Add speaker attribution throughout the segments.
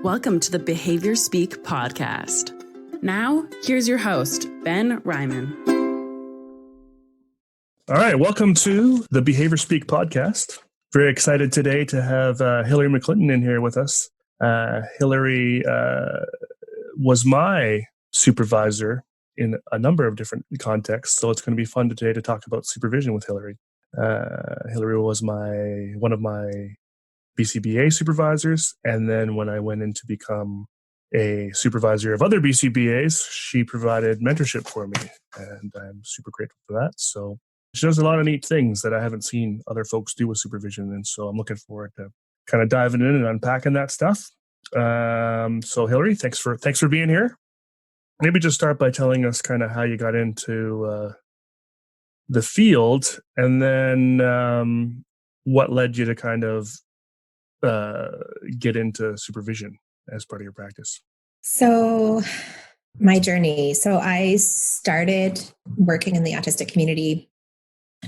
Speaker 1: Welcome to the Behaviour Speak podcast. Now, here's your host, Ben Ryman.
Speaker 2: All right, welcome to the Behaviour Speak podcast. Very excited today to have Hilary McClinton in here with us. Hilary was my supervisor in a number of different contexts, so it's going to be fun today to talk about supervision with Hilary. Hilary was one of my BCBA supervisors, and then when I went in to become a supervisor of other BCBAs, she provided mentorship for me, and I'm super grateful for that. So she does a lot of neat things that I haven't seen other folks do with supervision, and so I'm looking forward to kind of diving in and unpacking that stuff. So Hilary, thanks for being here. Maybe just start by telling us kind of how you got into the field, and then what led you to kind of get into supervision as part of your practice.
Speaker 3: So my journey. So I started working in the autistic community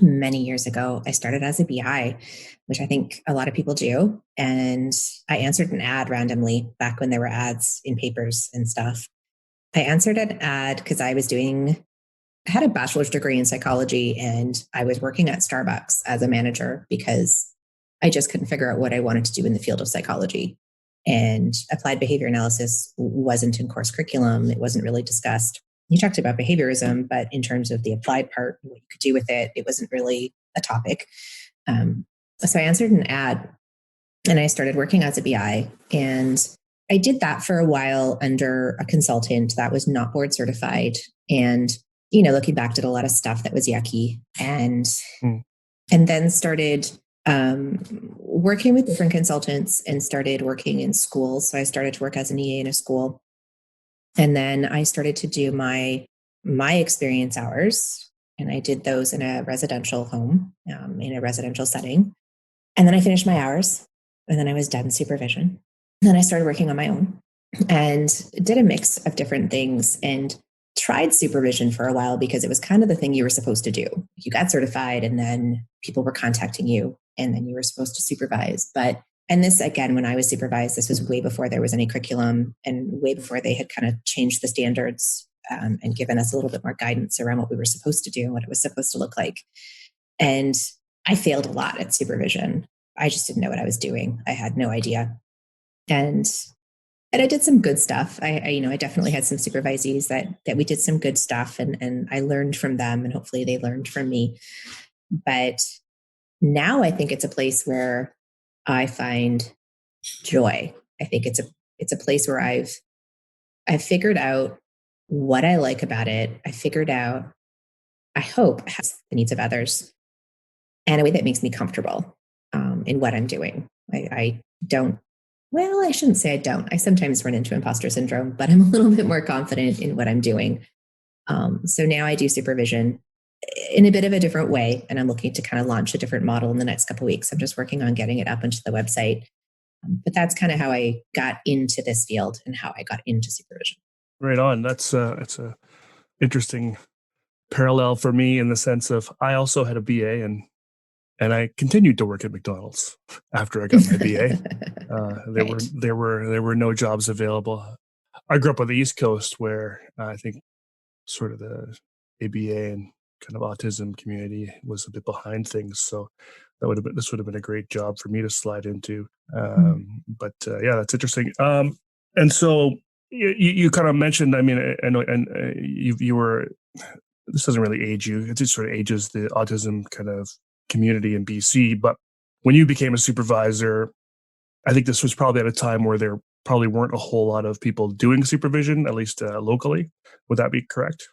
Speaker 3: many years ago. I started as a BI, which I think a lot of people do. And I answered an ad randomly back when there were ads in papers and stuff. I answered an ad because I had a bachelor's degree in psychology, and I was working at Starbucks as a manager because I just couldn't figure out what I wanted to do in the field of psychology. And applied behavior analysis wasn't in course curriculum. It wasn't really discussed. You talked about behaviorism, but in terms of the applied part, what you could do with it, it wasn't really a topic. So I answered an ad and I started working as a BI. And I did that for a while under a consultant that was not board certified. And, looking back, did a lot of stuff that was yucky. And then started working with different consultants and started working in schools. So I started to work as an EA in a school. And then I started to do my experience hours. And I did those in a residential home, in a residential setting. And then I finished my hours. And then I was done supervision. And then I started working on my own and did a mix of different things and tried supervision for a while because it was kind of the thing you were supposed to do. You got certified and then people were contacting you and then you were supposed to supervise. And this, again, when I was supervised, this was way before there was any curriculum and way before they had kind of changed the standards and given us a little bit more guidance around what we were supposed to do and what it was supposed to look like. And I failed a lot at supervision. I just didn't know what I was doing. I had no idea. And I did some good stuff. I definitely had some supervisees that we did some good stuff and I learned from them and hopefully they learned from me. But now I think it's a place where I find joy. I think it's a place where I've figured out what I like about it. I figured out, I hope, has the needs of others in a way that makes me comfortable in what I'm doing. I shouldn't say I don't. I sometimes run into imposter syndrome, but I'm a little bit more confident in what I'm doing. So now I do supervision in a bit of a different way, and I'm looking to kind of launch a different model in the next couple of weeks. I'm just working on getting it up onto the website. But that's kind of how I got into this field and how I got into supervision.
Speaker 2: Right on. It's a interesting parallel for me in the sense of I also had a BA and I continued to work at McDonald's after I got my BA. There were no jobs available. I grew up on the East Coast where I think sort of the ABA and kind of autism community was a bit behind things. So this would have been a great job for me to slide into. But that's interesting. And so you kind of mentioned, I mean, I know, and you were, this doesn't really age you. It just sort of ages the autism kind of community in BC. But when you became a supervisor, I think this was probably at a time where there probably weren't a whole lot of people doing supervision, at least locally. Would that be correct?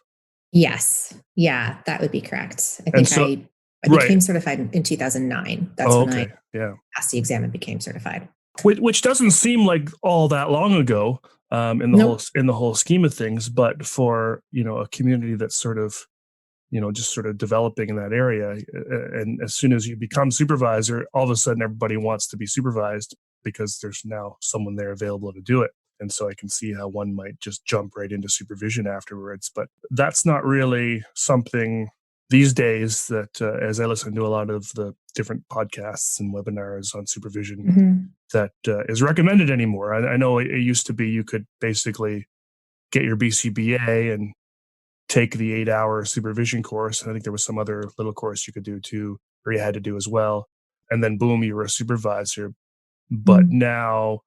Speaker 3: Yes. Yeah, that would be correct. I think I became certified in 2009. That's when I passed the exam and became certified.
Speaker 2: Which doesn't seem like all that long ago in the whole scheme of things, but for a community that's sort of just sort of developing in that area, and as soon as you become supervisor, all of a sudden everybody wants to be supervised because there's now someone there available to do it. And so I can see how one might just jump right into supervision afterwards. But that's not really something these days that, as I listen to a lot of the different podcasts and webinars on supervision, that is recommended anymore. I know it used to be you could basically get your BCBA and take the 8-hour supervision course. I think there was some other little course you could do too, or you had to do as well. And then boom, you were a supervisor. But
Speaker 3: Mm.
Speaker 2: now,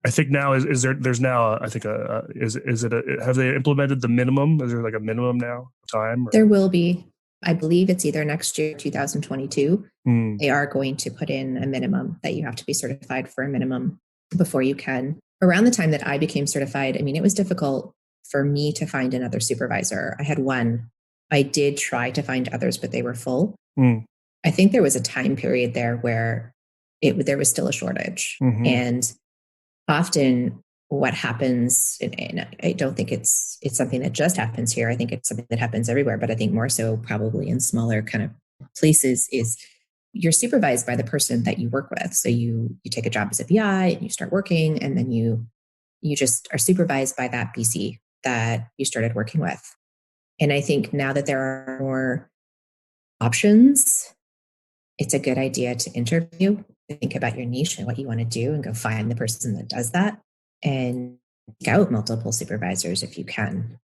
Speaker 2: I think now there's now I think have they implemented the minimum? Is there like a minimum now time? Or?
Speaker 3: There will be. I believe it's either next year, 2022.
Speaker 2: Mm,
Speaker 3: They are going to put in a minimum that you have to be certified for a minimum before you can. Around the time that I became certified, I mean, it was difficult for me to find another supervisor. I had one. I did try to find others, but they were full.
Speaker 2: mm,
Speaker 3: I think there was a time period there where there was still a shortage.
Speaker 2: mm-hmm,
Speaker 3: And often what happens, and I don't think it's something that just happens here. I think it's something that happens everywhere, but I think more so probably in smaller kind of places is you're supervised by the person that you work with. So you take a job as a BI and you start working, and then you just are supervised by that BC that you started working with. And I think now that there are more options, it's a good idea to interview, think about your niche and what you want to do, and go find the person that does that, and seek out multiple supervisors if you can.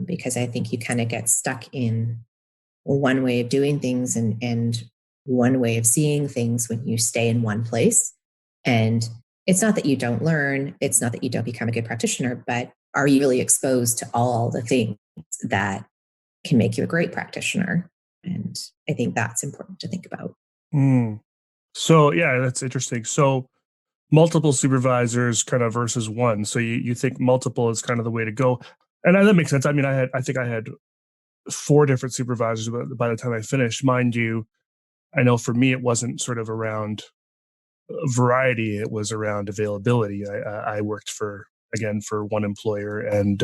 Speaker 3: Because I think you kind of get stuck in one way of doing things and one way of seeing things when you stay in one place. And it's not that you don't learn, it's not that you don't become a good practitioner, but are you really exposed to all the things that can make you a great practitioner? And I think that's important to think about.
Speaker 2: mm. So yeah, that's interesting. So multiple supervisors kind of versus one. So you think multiple is kind of the way to go. And that makes sense. I mean, I think I had 4 different supervisors by the time I finished. Mind you, I know for me, it wasn't sort of around variety. It was around availability. I worked again, for one employer, and,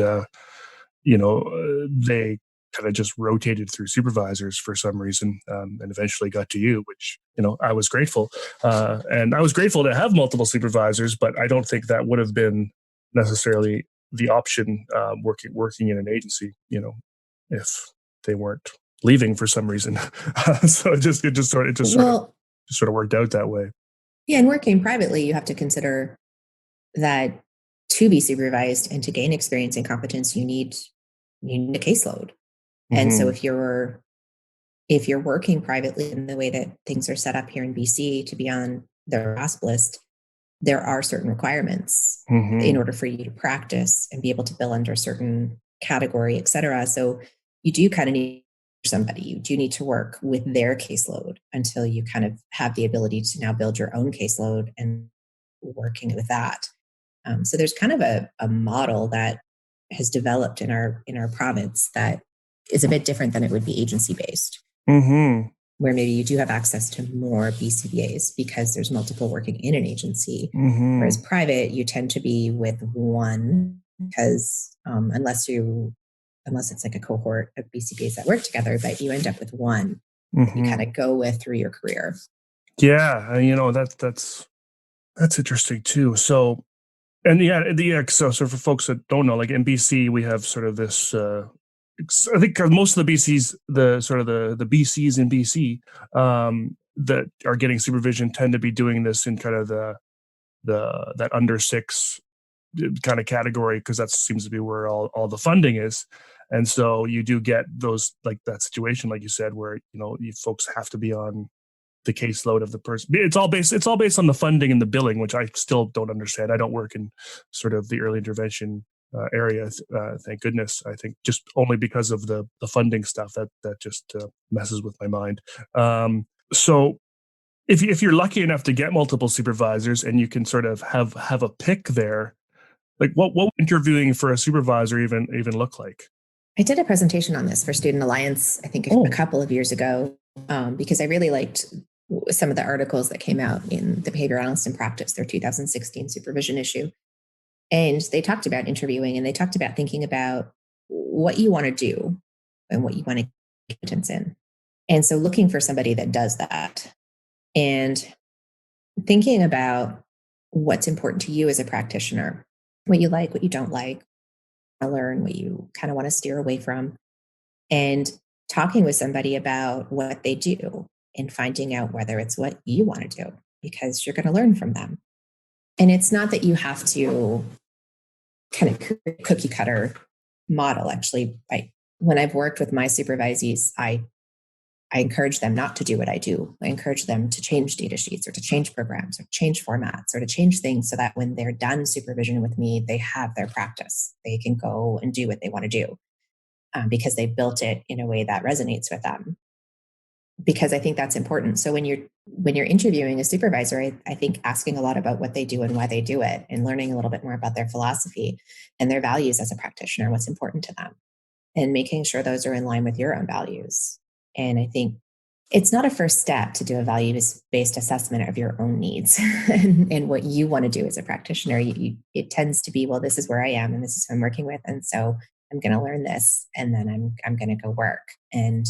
Speaker 2: they kind of just rotated through supervisors for some reason, and eventually got to you, which, I was grateful. And I was grateful to have multiple supervisors, but I don't think that would have been necessarily the option, working in an agency, if they weren't leaving for some reason. So
Speaker 3: Well,
Speaker 2: just sort of worked out that way.
Speaker 3: yeah, and working privately, you have to consider that to be supervised and to gain experience and competence, you need a caseload. And so
Speaker 2: Hmm.
Speaker 3: if you're working privately in the way that things are set up here in BC to be on the RASP list, there are certain requirements in
Speaker 2: Hmm.
Speaker 3: order for you to practice and be able to bill under a certain category, et cetera. So you do kind of need somebody. You do need to work with their caseload until you kind of have the ability to now build your own caseload and working with that. So there's kind of a model that has developed in our province that is a bit different than it would be agency based,
Speaker 2: Hmm.
Speaker 3: where maybe you do have access to more BCBAs because there's multiple working in an agency. Whereas
Speaker 2: Hmm.
Speaker 3: private, you tend to be with one because unless it's like a cohort of BCBAs that work together, but you end up with one that you kind
Speaker 2: Hmm.
Speaker 3: of go with through your career.
Speaker 2: Yeah, that's interesting too. So, and so for folks that don't know, like in BC, we have sort of this. I think 'cause most of the BCs, the BCs in BC, that are getting supervision tend to be doing this in kind of that under 6 kind of category, because that seems to be where all the funding is. And so you do get those, like that situation, like you said, where you folks have to be on the caseload of the person. It's all based on the funding and the billing, which I still don't understand. I don't work in sort of the early intervention area, thank goodness. I think just only because of the funding stuff that just messes with my mind. So if you're lucky enough to get multiple supervisors and you can sort of have a pick there, like what would interviewing for a supervisor even look like?
Speaker 3: I did a presentation on this for Student Alliance, I think a
Speaker 2: Oh.
Speaker 3: couple of years ago, because I really liked some of the articles that came out in the Behavior Analyst in Practice, their 2016 supervision issue. And they talked about interviewing, and they talked about thinking about what you want to do and what you want to get competence in. And so looking for somebody that does that and thinking about what's important to you as a practitioner, what you like, what you don't like, learn, what you kind of want to steer away from, and talking with somebody about what they do and finding out whether it's what you want to do, because you're going to learn from them. And it's not that you have to kind of cookie cutter model. Actually, when I've worked with my supervisees, I encourage them not to do what I do. I encourage them to change data sheets or to change programs or change formats or to change things so that when they're done supervision with me, they have their practice. They can go and do what they want to do because they built it in a way that resonates with them. Because I think that's important. So when you're interviewing a supervisor, I think asking a lot about what they do and why they do it and learning a little bit more about their philosophy and their values as a practitioner, what's important to them, and making sure those are in line with your own values. And I think it's not a first step to do a values-based assessment of your own needs and what you want to do as a practitioner. It tends to be, well, this is where I am and this is who I'm working with. And so I'm going to learn this and then I'm going to go work. And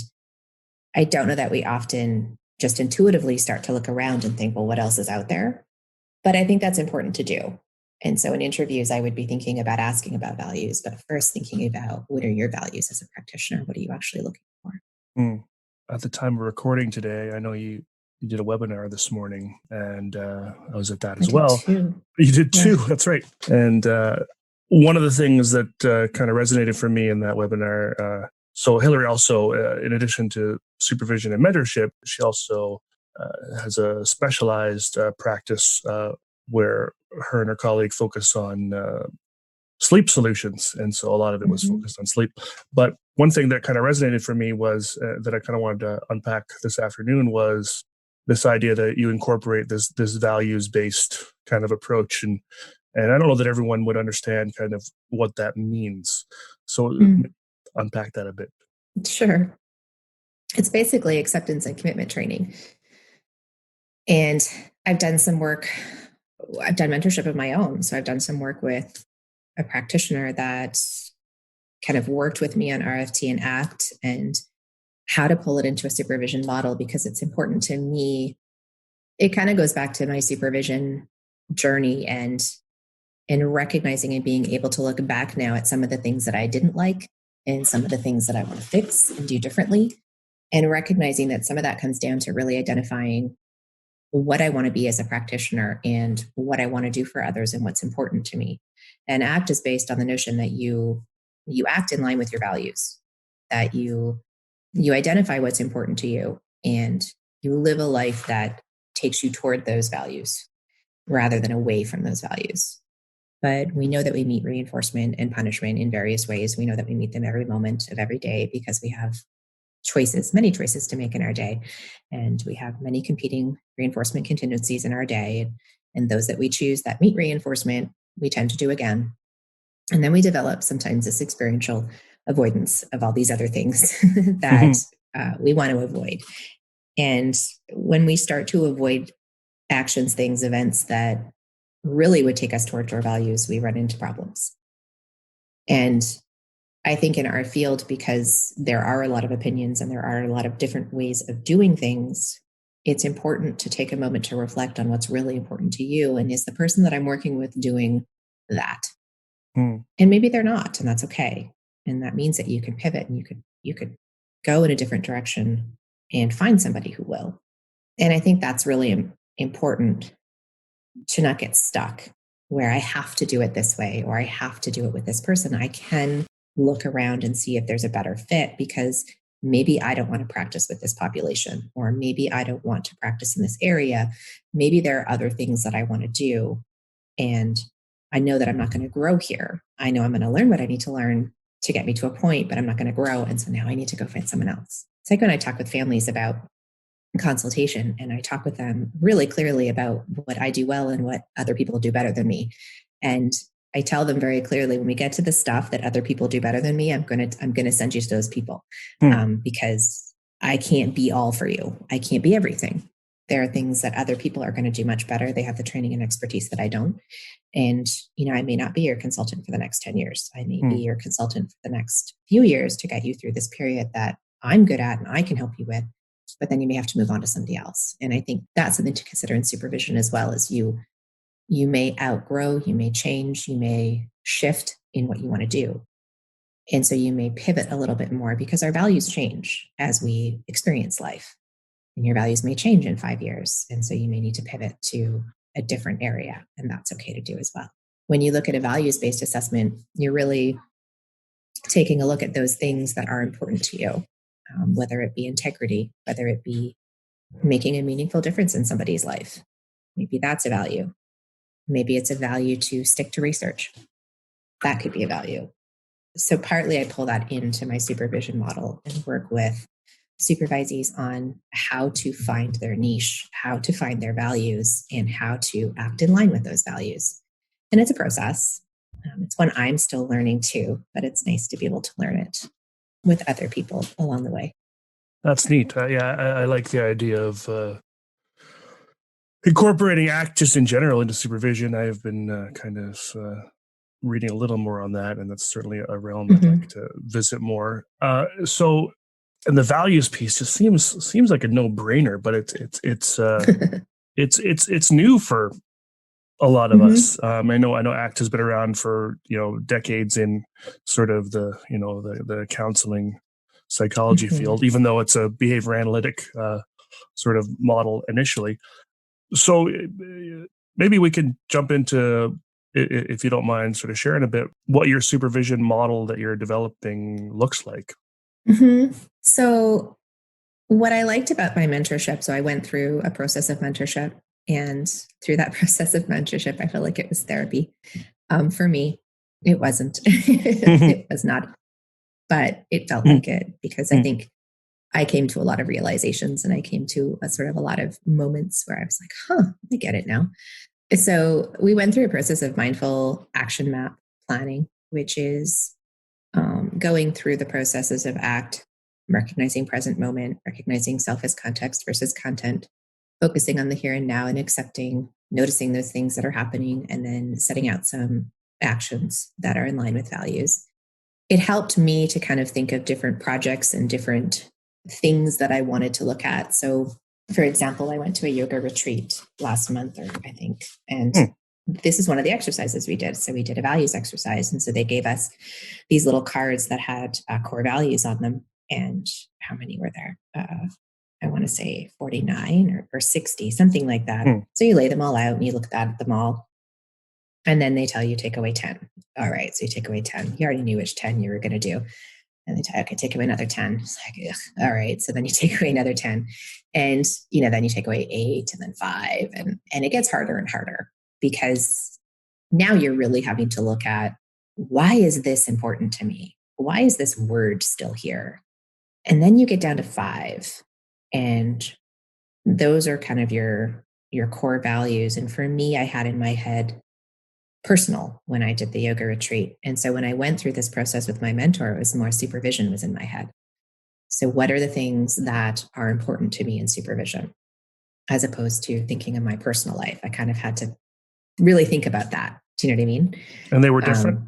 Speaker 3: I don't know that we often just intuitively start to look around and think, well, what else is out there? But I think that's important to do. And so in interviews, I would be thinking about asking about values, but first thinking about what are your values as a practitioner? What are you actually looking for?
Speaker 2: At the time of recording today, I know you did a webinar this morning, and I was at that as well.
Speaker 3: Too.
Speaker 2: You did too. Yeah. That's right. And one of the things that kind of resonated for me in that webinar, so Hilary also, in addition to supervision and mentorship, she also has a specialized practice where her and her colleague focus on sleep solutions. And so a lot of it was focused on sleep. But one thing that kind of resonated for me was that I kind of wanted to unpack this afternoon was this idea that you incorporate this values-based kind of approach. And I don't know that everyone would understand kind of what that means. So unpack that a bit.
Speaker 3: Sure. It's basically acceptance and commitment training. And I've done some work. I've done mentorship of my own. So I've done some work with a practitioner that kind of worked with me on RFT and ACT and how to pull it into a supervision model, because it's important to me. It kind of goes back to my supervision journey and recognizing and being able to look back now at some of the things that I didn't like and some of the things that I want to fix and do differently, and recognizing that some of that comes down to really identifying what I want to be as a practitioner and what I want to do for others and what's important to me. And ACT is based on the notion that you act in line with your values, that you identify what's important to you and you live a life that takes you toward those values rather than away from those values. But we know that we meet reinforcement and punishment in various ways. We know that we meet them every moment of every day because we have many choices to make in our day. And we have many competing reinforcement contingencies in our day. And those that we choose that meet reinforcement, we tend to do again. And then we develop sometimes this experiential avoidance of all these other things that we want to avoid. And when we start to avoid actions, things, events that really would take us towards our values, we run into problems. And I think in our field, because there are a lot of opinions and there are a lot of different ways of doing things, it's important to take a moment to reflect on what's really important to you. And is the person that I'm working with doing that? And maybe they're not, and that's okay. And that means that you can pivot and you could go in a different direction and find somebody who will. And I think that's really important, to not get stuck where I have to do it this way or I have to do it with this person. I can look around and see if there's a better fit, because maybe I don't want to practice with this population, or maybe I don't want to practice in this area. Maybe there are other things that I want to do. And I know that I'm not going to grow here. I know I'm going to learn what I need to learn to get me to a point, but I'm not going to grow. And so now I need to go find someone else. It's like when I talk with families about consultation, and I talk with them really clearly about what I do well and what other people do better than me. And I tell them very clearly, when we get to the stuff that other people do better than me, I'm going to send you to those people because I can't be all for you. I can't be everything. There are things that other people are going to do much better. They have the training and expertise that I don't. And, I may not be your consultant for the next 10 years. I may be your consultant for the next few years to get you through this period that I'm good at and I can help you with. But then you may have to move on to somebody else. And I think that's something to consider in supervision as well, as you may outgrow, you may change, you may shift in what you want to do. And so you may pivot a little bit more because our values change as we experience life. And your values may change in 5 years. And so you may need to pivot to a different area, and that's okay to do as well. When you look at a values-based assessment, you're really taking a look at those things that are important to you, whether it be integrity, whether it be making a meaningful difference in somebody's life. Maybe that's a value. Maybe it's a value to stick to research. That could be a value. So partly I pull that into my supervision model and work with supervisees on how to find their niche, how to find their values, and how to act in line with those values. And it's a process. It's one I'm still learning too, but it's nice to be able to learn it with other people along the way.
Speaker 2: That's neat. I like the idea of incorporating ACT just in general into supervision. I've been kind of reading a little more on that, and that's certainly a realm I'd like to visit more. And the values piece just seems like a no-brainer, but it's new for a lot of us. I know ACT has been around for decades in sort of the counseling psychology field, even though it's a behavior analytic sort of model initially. So maybe we can jump into, if you don't mind, sort of sharing a bit what your supervision model that you're developing looks like.
Speaker 3: So what I liked about my mentorship, so I went through a process of mentorship, and through that process of mentorship, I feel like it was therapy. For me, it wasn't. It was not, but it felt like it, because I think I came to a lot of realizations, and I came to a lot of moments where I was like, I get it now. So we went through a process of mindful action map planning, which is going through the processes of ACT, recognizing present moment, recognizing self as context versus content, focusing on the here and now and accepting, noticing those things that are happening, and then setting out some actions that are in line with values. It helped me to kind of think of different projects and different things that I wanted to look at. So, for example, I went to a yoga retreat last month, I think, and this is one of the exercises we did. So we did a values exercise. And so they gave us these little cards that had core values on them. And how many were there? I want to say 49 or 60, something like that. So you lay them all out and you look at them all. And then they tell you take away 10. All right. So you take away 10. You already knew which 10 you were going to do. And they tell you, okay, take away another 10. It's like, ugh. All right. So then you take away another 10. And, then you take away 8 and then 5. And it gets harder and harder, because now you're really having to look at, why is this important to me? Why is this word still here? And then you get down to 5. And those are kind of your core values. And for me, I had in my head personal when I did the yoga retreat. And so when I went through this process with my mentor, it was more supervision was in my head. So what are the things that are important to me in supervision, as opposed to thinking of my personal life? I kind of had to really think about that. Do you know what I mean?
Speaker 2: And they were different?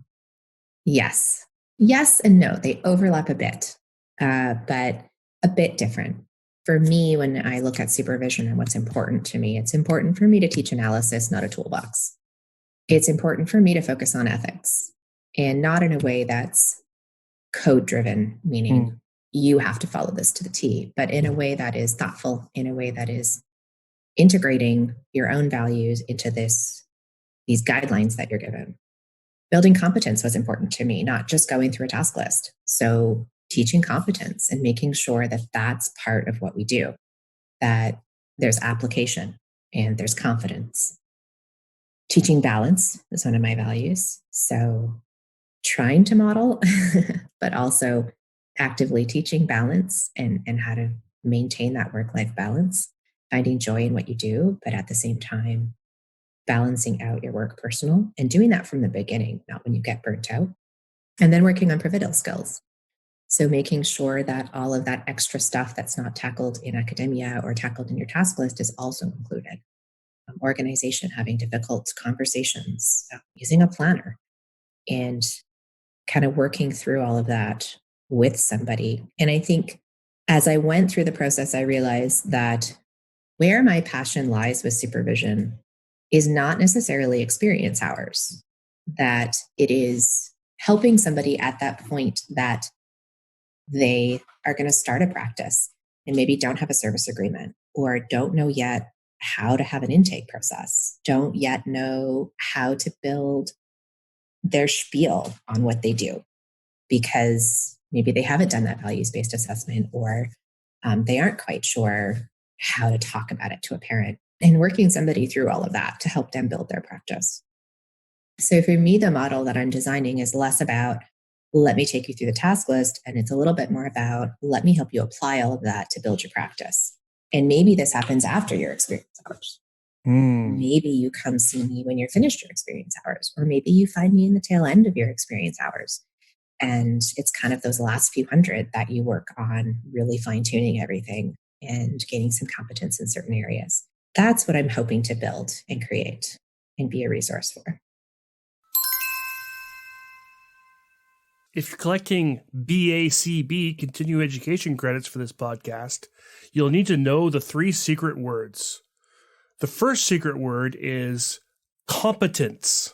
Speaker 3: Yes. Yes and no. They overlap a bit, but a bit different. For me, when I look at supervision and what's important to me, it's important for me to teach analysis, not a toolbox. It's important for me to focus on ethics, and not in a way that's code-driven, meaning you have to follow this to the T, but in a way that is thoughtful, in a way that is integrating your own values into these guidelines that you're given. Building competence was important to me, not just going through a task list. So teaching competence and making sure that that's part of what we do, that there's application and there's confidence. Teaching balance is one of my values. So trying to model, but also actively teaching balance and how to maintain that work-life balance, finding joy in what you do, but at the same time, balancing out your work personal, and doing that from the beginning, not when you get burnt out. And then working on pivotal skills. So making sure that all of that extra stuff that's not tackled in academia or tackled in your task list is also included. Organization, having difficult conversations, using a planner, and kind of working through all of that with somebody. And I think as I went through the process, I realized that where my passion lies with supervision is not necessarily experience hours, that it is helping somebody at that point that they are going to start a practice and maybe don't have a service agreement or don't know yet how to have an intake process, don't yet know how to build their spiel on what they do, because maybe they haven't done that values-based assessment, or they aren't quite sure how to talk about it to a parent, and working somebody through all of that to help them build their practice. So for me, the model that I'm designing is less about, let me take you through the task list, and it's a little bit more about, let me help you apply all of that to build your practice. And maybe this happens after your experience hours. Maybe you come see me when you're finished your experience hours, or maybe you find me in the tail end of your experience hours. And it's kind of those last few hundred that you work on really fine-tuning everything and gaining some competence in certain areas. That's what I'm hoping to build and create and be a resource for.
Speaker 2: If you're collecting BACB, continuing education credits for this podcast, you'll need to know the 3 secret words. The first secret word is competence.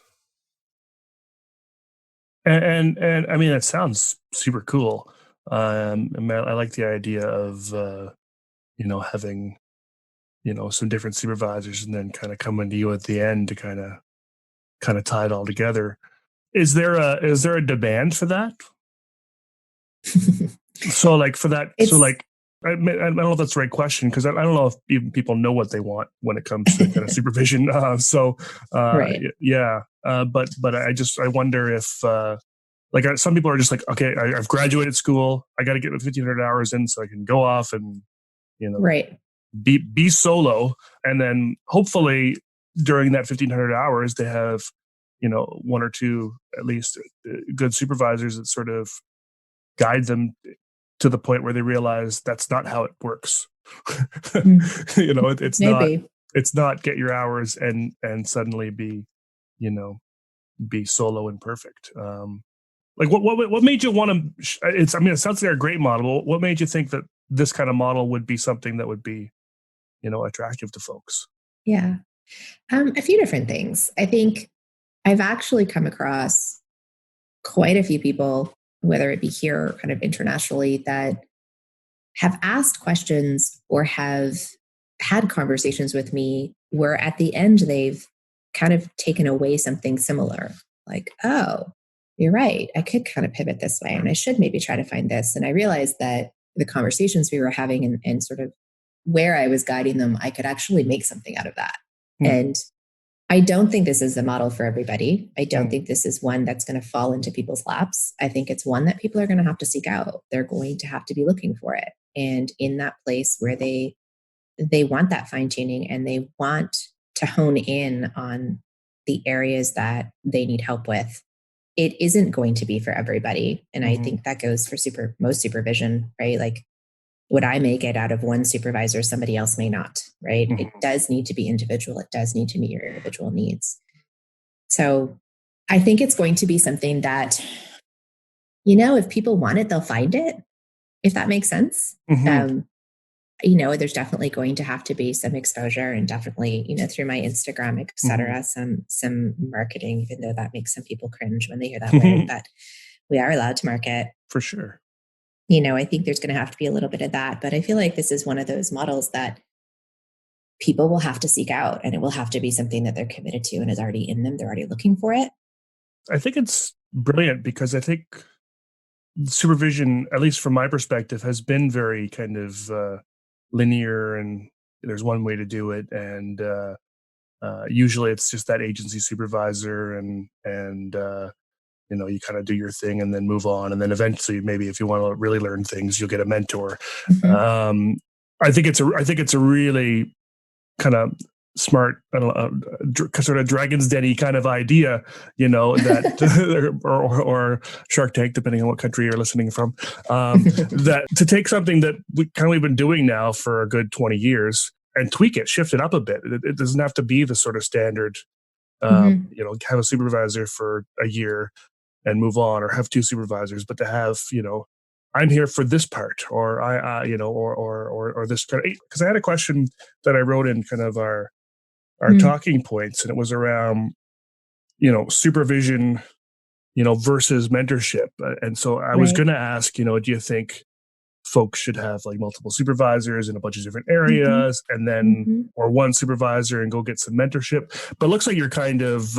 Speaker 2: And I mean, that sounds super cool. I like the idea of, having, some different supervisors and then kind of coming to you at the end to kind of tie it all together. Is there a demand for that? So like for that, I don't know if that's the right question, because I don't know if even people know what they want when it comes to kind of supervision.
Speaker 3: Right.
Speaker 2: Yeah. But I wonder if some people are just like, okay, I've graduated school. I got to get the 1,500 hours in so I can go off and,
Speaker 3: Right.
Speaker 2: be solo. And then hopefully during that 1,500 hours, they have, 1 or 2, at least good supervisors that sort of guide them to the point where they realize that's not how it works. It's not get your hours and suddenly be solo and perfect. What made you want to, it sounds like a great model. What made you think that this kind of model would be something that would be, attractive to folks?
Speaker 3: Yeah. A few different things. I think I've actually come across quite a few people, whether it be here or kind of internationally, that have asked questions or have had conversations with me where at the end they've kind of taken away something similar. Like, oh, you're right. I could kind of pivot this way and I should maybe try to find this. And I realized that the conversations we were having and sort of where I was guiding them, I could actually make something out of that. And I don't think this is a model for everybody. I don't think this is one that's going to fall into people's laps. I think it's one that people are going to have to seek out. They're going to have to be looking for it. And in that place where they want that fine tuning and they want to hone in on the areas that they need help with, it isn't going to be for everybody. And I think that goes for most supervision, right? Like, would I make it out of one supervisor? Somebody else may not, right? It does need to be individual. It does need to meet your individual needs. So I think it's going to be something that, if people want it, they'll find it, if that makes sense. There's definitely going to have to be some exposure and definitely, through my Instagram, et cetera, some marketing, even though that makes some people cringe when they hear that word, but we are allowed to market.
Speaker 2: For sure.
Speaker 3: I think there's going to have to be a little bit of that, but I feel like this is one of those models that people will have to seek out, and it will have to be something that they're committed to and is already in them. They're already looking for it.
Speaker 2: I think it's brilliant because I think supervision, at least from my perspective, has been very kind of linear, and there's one way to do it. And usually it's just that agency supervisor and you kind of do your thing and then move on. And then eventually, maybe if you want to really learn things, you'll get a mentor. I think it's a really kind of smart, sort of Dragon's Den-y kind of idea, that or Shark Tank, depending on what country you're listening from, that to take something that we've been doing now for a good 20 years and tweak it, shift it up a bit. It doesn't have to be the sort of standard, have a supervisor for a year and move on, or have 2 supervisors, but to have, I'm here for this part, or or this kind of, because I had a question that I wrote in kind of our talking points, and it was around, supervision, versus mentorship. And so I was going to ask, do you think folks should have like multiple supervisors in a bunch of different areas, and then or one supervisor and go get some mentorship. But it looks like you're kind of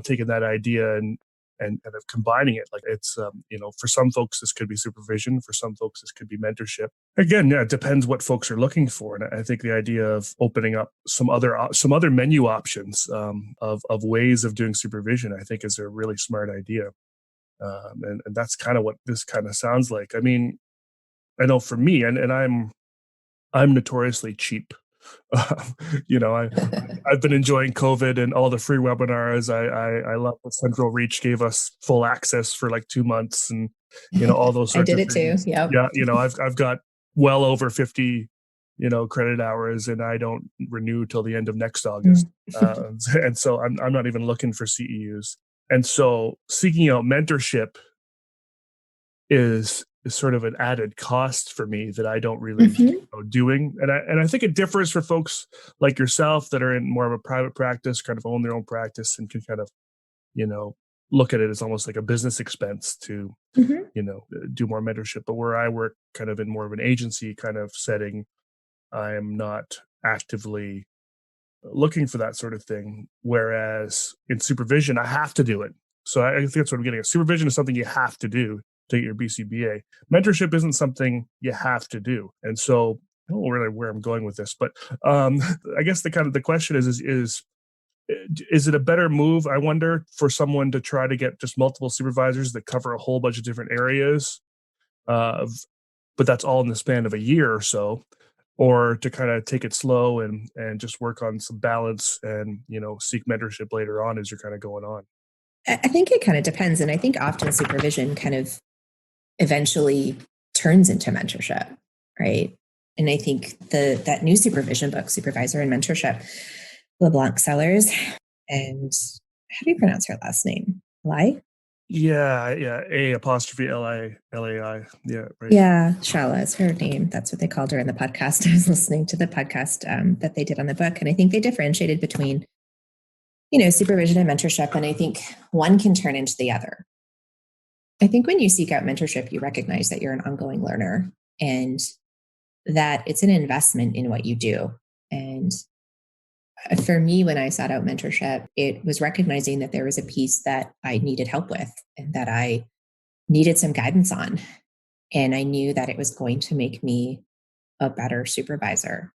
Speaker 2: taking that idea and kind of combining it. Like it's for some folks this could be supervision, for some folks this could be mentorship. Again, yeah, it depends what folks are looking for, and I think the idea of opening up some other menu options of ways of doing supervision, I think, is a really smart idea. And that's kind of what this kind of sounds like. I mean, I know for me, and I'm notoriously cheap. I've been enjoying COVID and all the free webinars. I love that Central Reach gave us full access for like 2 months, and all those sorts of things.
Speaker 3: I did it too. Yep.
Speaker 2: Yeah, I've got well over 50 credit hours, and I don't renew till the end of next August. And so I'm not even looking for CEUs. And so seeking out mentorship is sort of an added cost for me that I don't really doing. And I think it differs for folks like yourself that are in more of a private practice, kind of own their own practice, and can kind of, look at it as almost like a business expense to, do more mentorship. But where I work kind of in more of an agency kind of setting, I am not actively looking for that sort of thing. Whereas in supervision, I have to do it. So I think that's what I'm getting at. Supervision is something you have to do to get your BCBA. Mentorship isn't something you have to do. And so I don't know really where I'm going with this, but I guess the question is it a better move, I wonder, for someone to try to get just multiple supervisors that cover a whole bunch of different areas, but that's all in the span of a year or so, or to kind of take it slow and just work on some balance and, seek mentorship later on as you're kind of going on?
Speaker 3: I think it kind of depends. And I think often supervision kind of eventually turns into mentorship, right? And I think that new supervision book, Supervisor and Mentorship, LeBlanc Sellers, and how do you pronounce her last name? Lai?
Speaker 2: Yeah, A''Lai. Yeah, right.
Speaker 3: Yeah, Shala is her name. That's what they called her in the podcast. I was listening to the podcast that they did on the book, and I think they differentiated between, supervision and mentorship, and I think one can turn into the other. I think when you seek out mentorship, you recognize that you're an ongoing learner and that it's an investment in what you do. And for me, when I sought out mentorship, it was recognizing that there was a piece that I needed help with and that I needed some guidance on. And I knew that it was going to make me a better supervisor.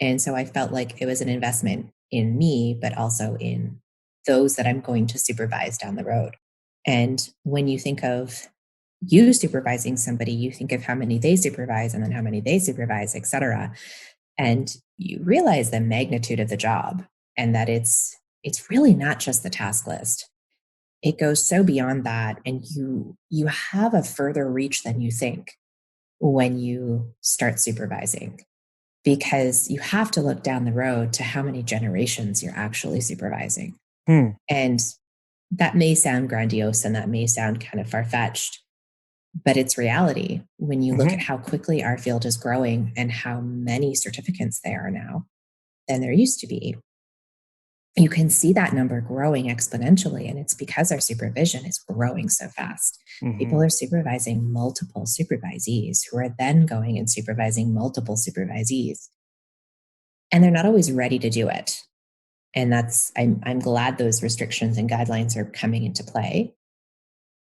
Speaker 3: And so I felt like it was an investment in me, but also in those that I'm going to supervise down the road. And when you think of you supervising somebody, you think of how many they supervise and then how many they supervise, et cetera. And you realize the magnitude of the job and that it's really not just the task list. It goes so beyond that. And you have a further reach than you think when you start supervising, because you have to look down the road to how many generations you're actually supervising. And that may sound grandiose and that may sound kind of far-fetched, but it's reality when you look at how quickly our field is growing and how many certificates there are now than there used to be. You can see that number growing exponentially, and it's because our supervision is growing so fast. People are supervising multiple supervisees who are then going and supervising multiple supervisees. And they're not always ready to do it. And I'm glad those restrictions and guidelines are coming into play,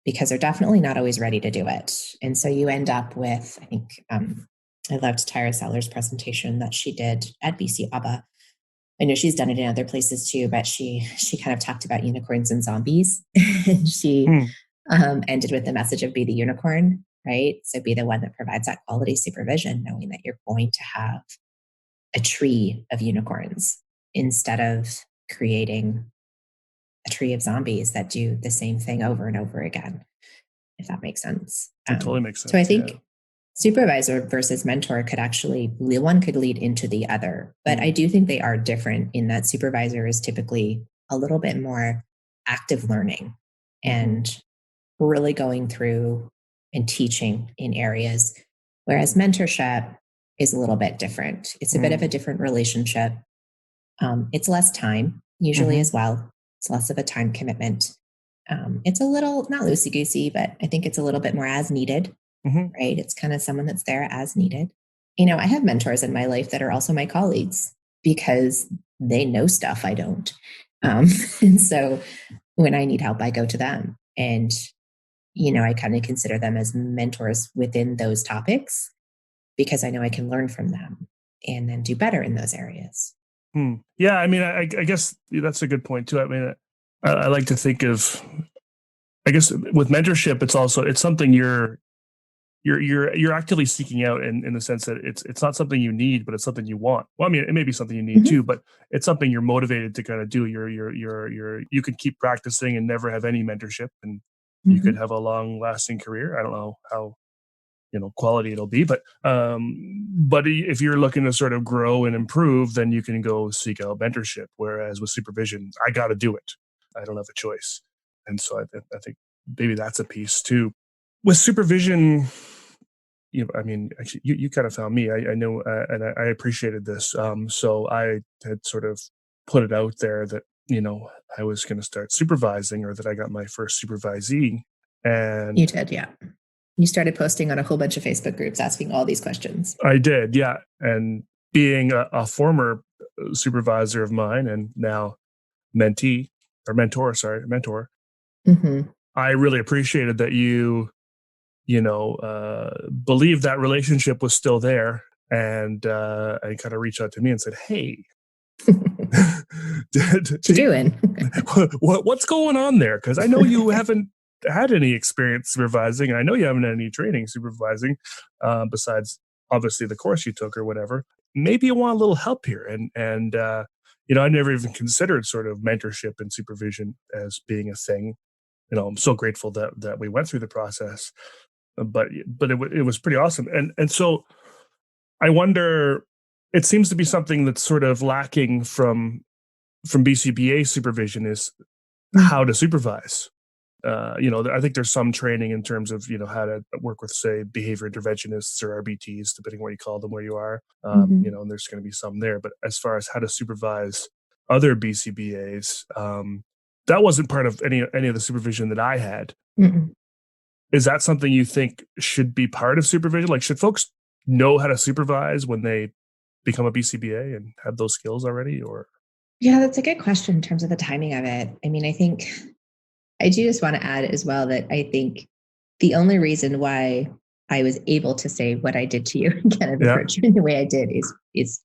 Speaker 3: because they're definitely not always ready to do it. And so you end up with, I think, I loved Tyra Seller's presentation that she did at BCBA. I know she's done it in other places too, but she kind of talked about unicorns and zombies. And she ended with the message of be the unicorn, right? So be the one that provides that quality supervision, knowing that you're going to have a tree of unicorns instead of creating a tree of zombies that do the same thing over and over again, if that makes sense.
Speaker 2: It totally makes sense.
Speaker 3: So I think supervisor versus mentor one could lead into the other, but I do think they are different in that supervisor is typically a little bit more active learning and really going through and teaching in areas, whereas mentorship is a little bit different. It's a bit of a different relationship. It's less time usually as well. It's less of a time commitment. It's a little, not loosey-goosey, but I think it's a little bit more as needed. right? It's kind of someone that's there as needed. I have mentors in my life that are also my colleagues because they know stuff I don't. And so when I need help, I go to them. And, I kind of consider them as mentors within those topics because I know I can learn from them and then do better in those areas.
Speaker 2: Yeah, I mean, I guess that's a good point too. I mean, I like to think of, I guess with mentorship, it's something you're actively seeking out in the sense that it's not something you need, but it's something you want. Well, I mean, it may be something you need too, but it's something you're motivated to kind of do. You can keep practicing and never have any mentorship, and you could have a long lasting career. I don't know how quality it'll be, but if you're looking to sort of grow and improve, then you can go seek out mentorship. Whereas with supervision, I got to do it. I don't have a choice, and so I think maybe that's a piece too. With supervision, I mean, actually, you kind of found me. I know, and I appreciated this. So I had sort of put it out there that I was going to start supervising, or that I got my first supervisee. And
Speaker 3: you did, yeah. You started posting on a whole bunch of Facebook groups asking all these questions.
Speaker 2: I did, yeah. And being a former supervisor of mine and now mentor, I really appreciated that you believed that relationship was still there, and kind of reached out to me and said, "Hey,
Speaker 3: what you doing?
Speaker 2: What's going on there? Because I know you haven't had any experience supervising, and I know you haven't had any training supervising, besides obviously the course you took or whatever. Maybe you want a little help here." And I never even considered sort of mentorship and supervision as being a thing. I'm so grateful that we went through the process, but it was pretty awesome. And so I wonder, it seems to be something that's sort of lacking from BCBA supervision is how to supervise. I think there's some training in terms of, how to work with, say, behavior interventionists or RBTs, depending what you call them, where you are, and there's going to be some there. But as far as how to supervise other BCBAs, that wasn't part of any of the supervision that I had. Is that something you think should be part of supervision? Like, should folks know how to supervise when they become a BCBA and have those skills already? Or
Speaker 3: yeah, that's a good question in terms of the timing of it. I mean, I think I do just want to add as well that I think the only reason why I was able to say what I did to you and kind of approach you in the way I did is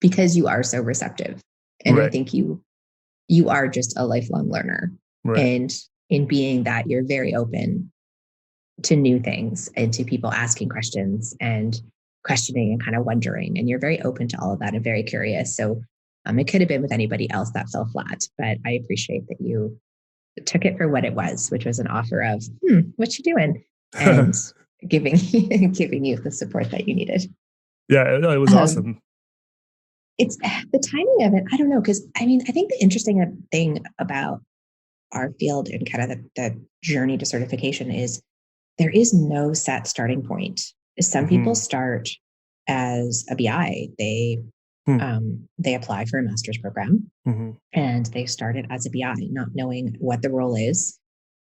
Speaker 3: because you are so receptive. And right. I think you are just a lifelong learner. Right. And in being that, you're very open to new things and to people asking questions and questioning and kind of wondering. And you're very open to all of that and very curious. So it could have been with anybody else that fell flat, but I appreciate that you took it for what it was, which was an offer of, what you doing? And giving you the support that you needed.
Speaker 2: Yeah, no, it was awesome.
Speaker 3: It's the timing of it. I don't know. Cause I mean, I think the interesting thing about our field and kind of the journey to certification is there is no set starting point. Some people start as a BI. They apply for a master's program and they started as a BI, not knowing what the role is,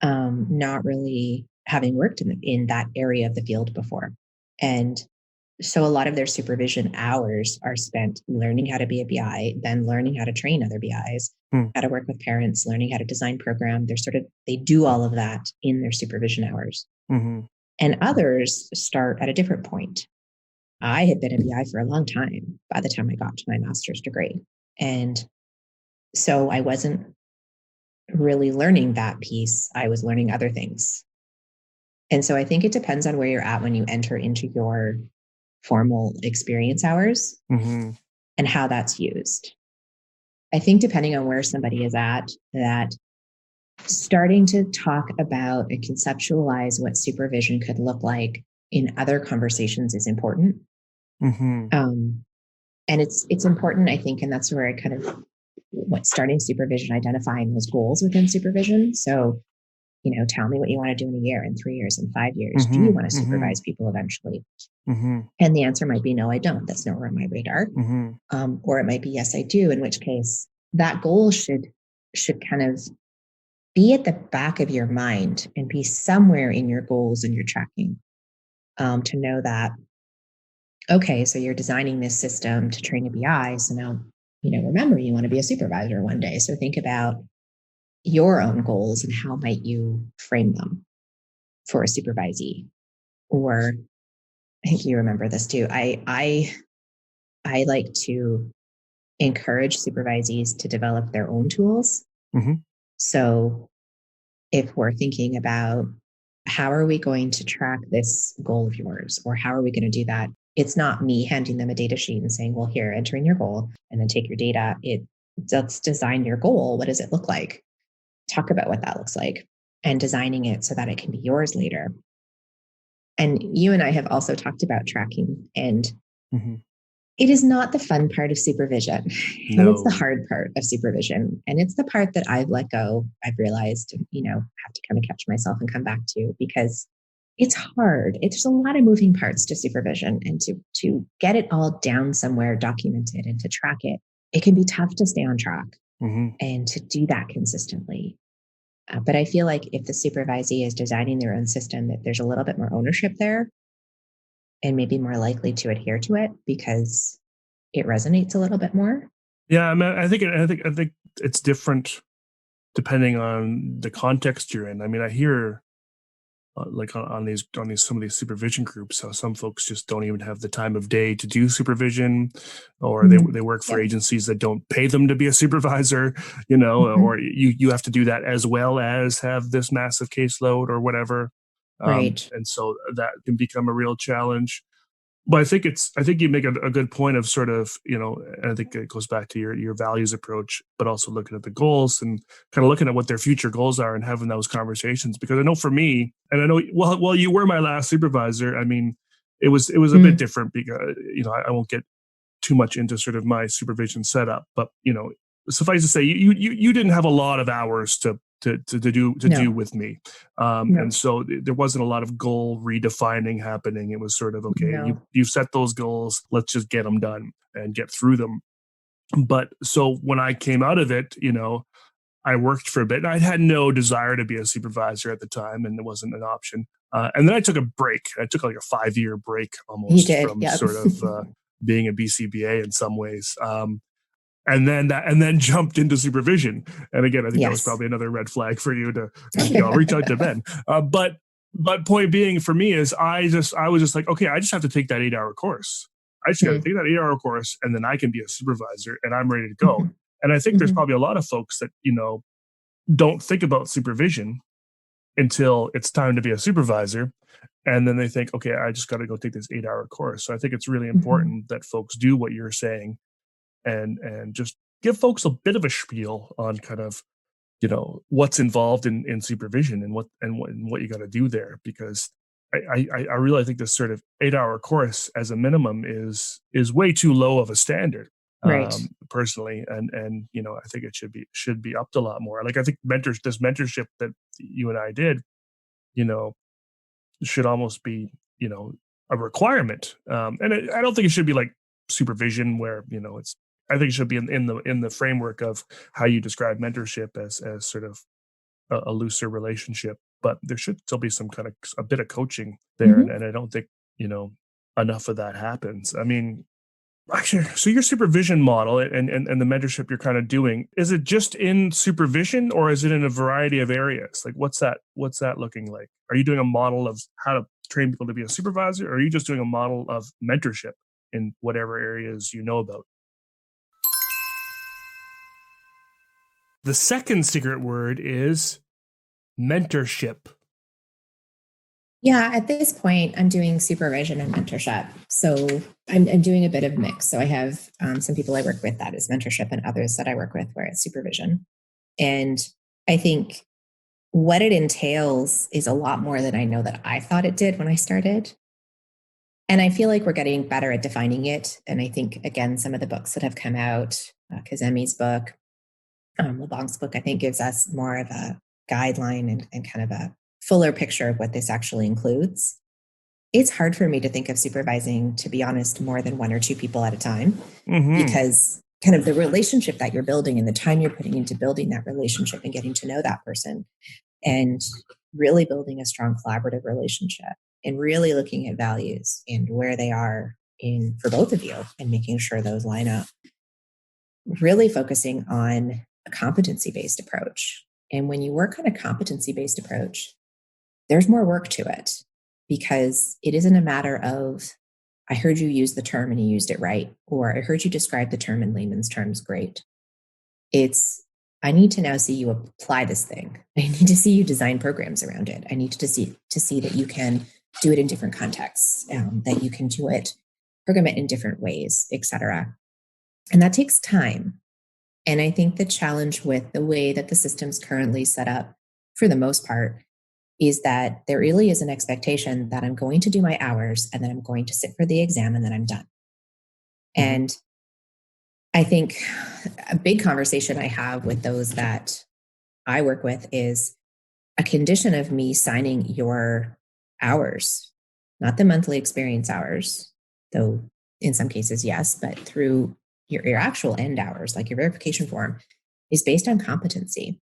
Speaker 3: not really having worked in that area of the field before. And so a lot of their supervision hours are spent learning how to be a BI, then learning how to train other BIs, how to work with parents, learning how to design program. They do all of that in their supervision hours. And others start at a different point. I had been a BI for a long time by the time I got to my master's degree. And so I wasn't really learning that piece. I was learning other things. And so I think it depends on where you're at when you enter into your formal experience hours and how that's used. I think depending on where somebody is at, that starting to talk about and conceptualize what supervision could look like in other conversations is important. And it's important, I think, and that's where I kind of starting supervision, identifying those goals within supervision. So, tell me what you want to do in a year, in 3 years, in 5 years. Do you want to supervise people eventually? And the answer might be, no, I don't. That's nowhere on my radar. Or it might be, yes, I do. In which case that goal should kind of be at the back of your mind and be somewhere in your goals and your tracking. to know that, okay, so you're designing this system to train a BI. So now, remember, you want to be a supervisor one day. So think about your own goals and how might you frame them for a supervisee. Or I think you remember this too. I like to encourage supervisees to develop their own tools.
Speaker 2: Mm-hmm.
Speaker 3: So if we're thinking about how are we going to track this goal of yours, or how are we going to do that? It's not me handing them a data sheet and saying, well, here, enter in your goal and then take your data. Let's design your goal. What does it look like? Talk about what that looks like and designing it so that it can be yours later. And you and I have also talked about tracking, and it is not the fun part of supervision.
Speaker 2: No.
Speaker 3: And it's the hard part of supervision. And it's the part that I've let go. I've realized, have to kind of catch myself and come back to, because it's hard. There's a lot of moving parts to supervision, and to get it all down somewhere, documented, and to track it, it can be tough to stay on track and to do that consistently. But I feel like if the supervisee is designing their own system, that there's a little bit more ownership there and maybe more likely to adhere to it because it resonates a little bit more.
Speaker 2: Yeah, I mean, I think it's different depending on the context you're in. I mean, I hear like on some of these supervision groups, how some folks just don't even have the time of day to do supervision, or they work for agencies that don't pay them to be a supervisor, or you have to do that as well as have this massive caseload or whatever.
Speaker 3: Right.
Speaker 2: And so that can become a real challenge. But I think you make a good point of sort of, and I think it goes back to your values approach, but also looking at the goals and kind of looking at what their future goals are and having those conversations. Because I know for me, and I know, well, you were my last supervisor. I mean, it was a bit different because, I won't get too much into sort of my supervision setup, but, suffice to say, you didn't have a lot of hours to do with me. And so there wasn't a lot of goal redefining happening. It was sort of, okay, you set those goals, let's just get them done and get through them. But so when I came out of it, I worked for a bit, and I had no desire to be a supervisor at the time, and it wasn't an option. And then I took a break. I took like a 5-year break almost from sort of being a BCBA in some ways. And then jumped into supervision. And again, I think that was probably another red flag for you to reach out to Ben. But point being for me is I was just like, okay, I just have to take that 8-hour course. I just got to take that 8-hour course, and then I can be a supervisor and I'm ready to go. And I think there's probably a lot of folks that, don't think about supervision until it's time to be a supervisor. And then they think, okay, I just got to go take this 8-hour course. So I think it's really important that folks do what you're saying, and just give folks a bit of a spiel on kind of, what's involved in supervision and what you got to do there. Because I really think this sort of 8-hour course as a minimum is way too low of a standard, personally. And I think it should be upped a lot more. Like, I think this mentorship that you and I did, should almost be, a requirement. And I don't think it should be like supervision where, I think it should be in the framework of how you describe mentorship as sort of a looser relationship, but there should still be some kind of a bit of coaching there. And I don't think, enough of that happens. I mean, actually, so your supervision model and the mentorship you're kind of doing, is it just in supervision, or is it in a variety of areas? Like, what's that looking like? Are you doing a model of how to train people to be a supervisor, or are you just doing a model of mentorship in whatever areas you know about? The second secret word is mentorship.
Speaker 3: Yeah, at this point, I'm doing supervision and mentorship. So I'm doing a bit of mix. So I have some people I work with that is mentorship, and others that I work with where it's supervision. And I think what it entails is a lot more than I know that I thought it did when I started. And I feel like we're getting better at defining it. And I think, again, some of the books that have come out, Kazemi's book, LeBlanc's book, I think gives us more of a guideline and kind of a fuller picture of what this actually includes. It's hard for me to think of supervising, to be honest, more than 1 or 2 people at a time, because kind of the relationship that you're building and the time you're putting into building that relationship and getting to know that person and really building a strong collaborative relationship and really looking at values and where they are for both of you and making sure those line up. Really focusing on a competency-based approach. And when you work on a competency-based approach, there's more work to it because it isn't a matter of, I heard you use the term and you used it right, or I heard you describe the term in layman's terms great. It's, I need to now see you apply this thing. I need to see you design programs around it. I need to see that you can do it in different contexts, that you can do it, program it in different ways, etc. And that takes time. And I think the challenge with the way that the system's currently set up, for the most part, is that there really is an expectation that I'm going to do my hours and then I'm going to sit for the exam and then I'm done. Mm-hmm. And I think a big conversation I have with those that I work with is a condition of me signing your hours, not the monthly experience hours, though in some cases, yes, but through your actual end hours, like your verification form, is based on competency.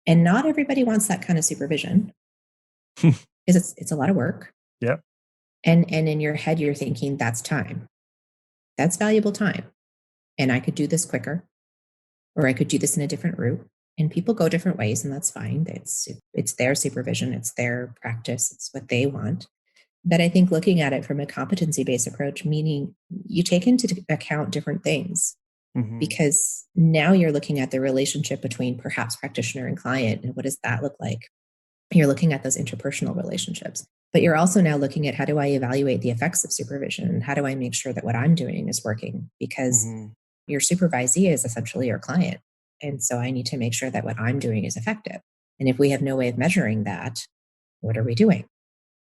Speaker 3: And not everybody wants that kind of supervision because it's a lot of work.
Speaker 2: Yeah.
Speaker 3: And in your head, you're thinking that's time. That's valuable time. And I could do this quicker, or I could do this in a different route. And people go different ways, and that's fine. It's their supervision. It's their practice. It's what they want. But I think looking at it from a competency-based approach, meaning you take into account different things. Mm-hmm. Because now you're looking at the relationship between perhaps practitioner and client, and what does that look like? You're looking at those interpersonal relationships, but you're also now looking at how do I evaluate the effects of supervision, and how do I make sure that what I'm doing is working? Because mm-hmm. your supervisee is essentially your client, and so I need to make sure that what I'm doing is effective. And if we have no way of measuring that, what are we doing?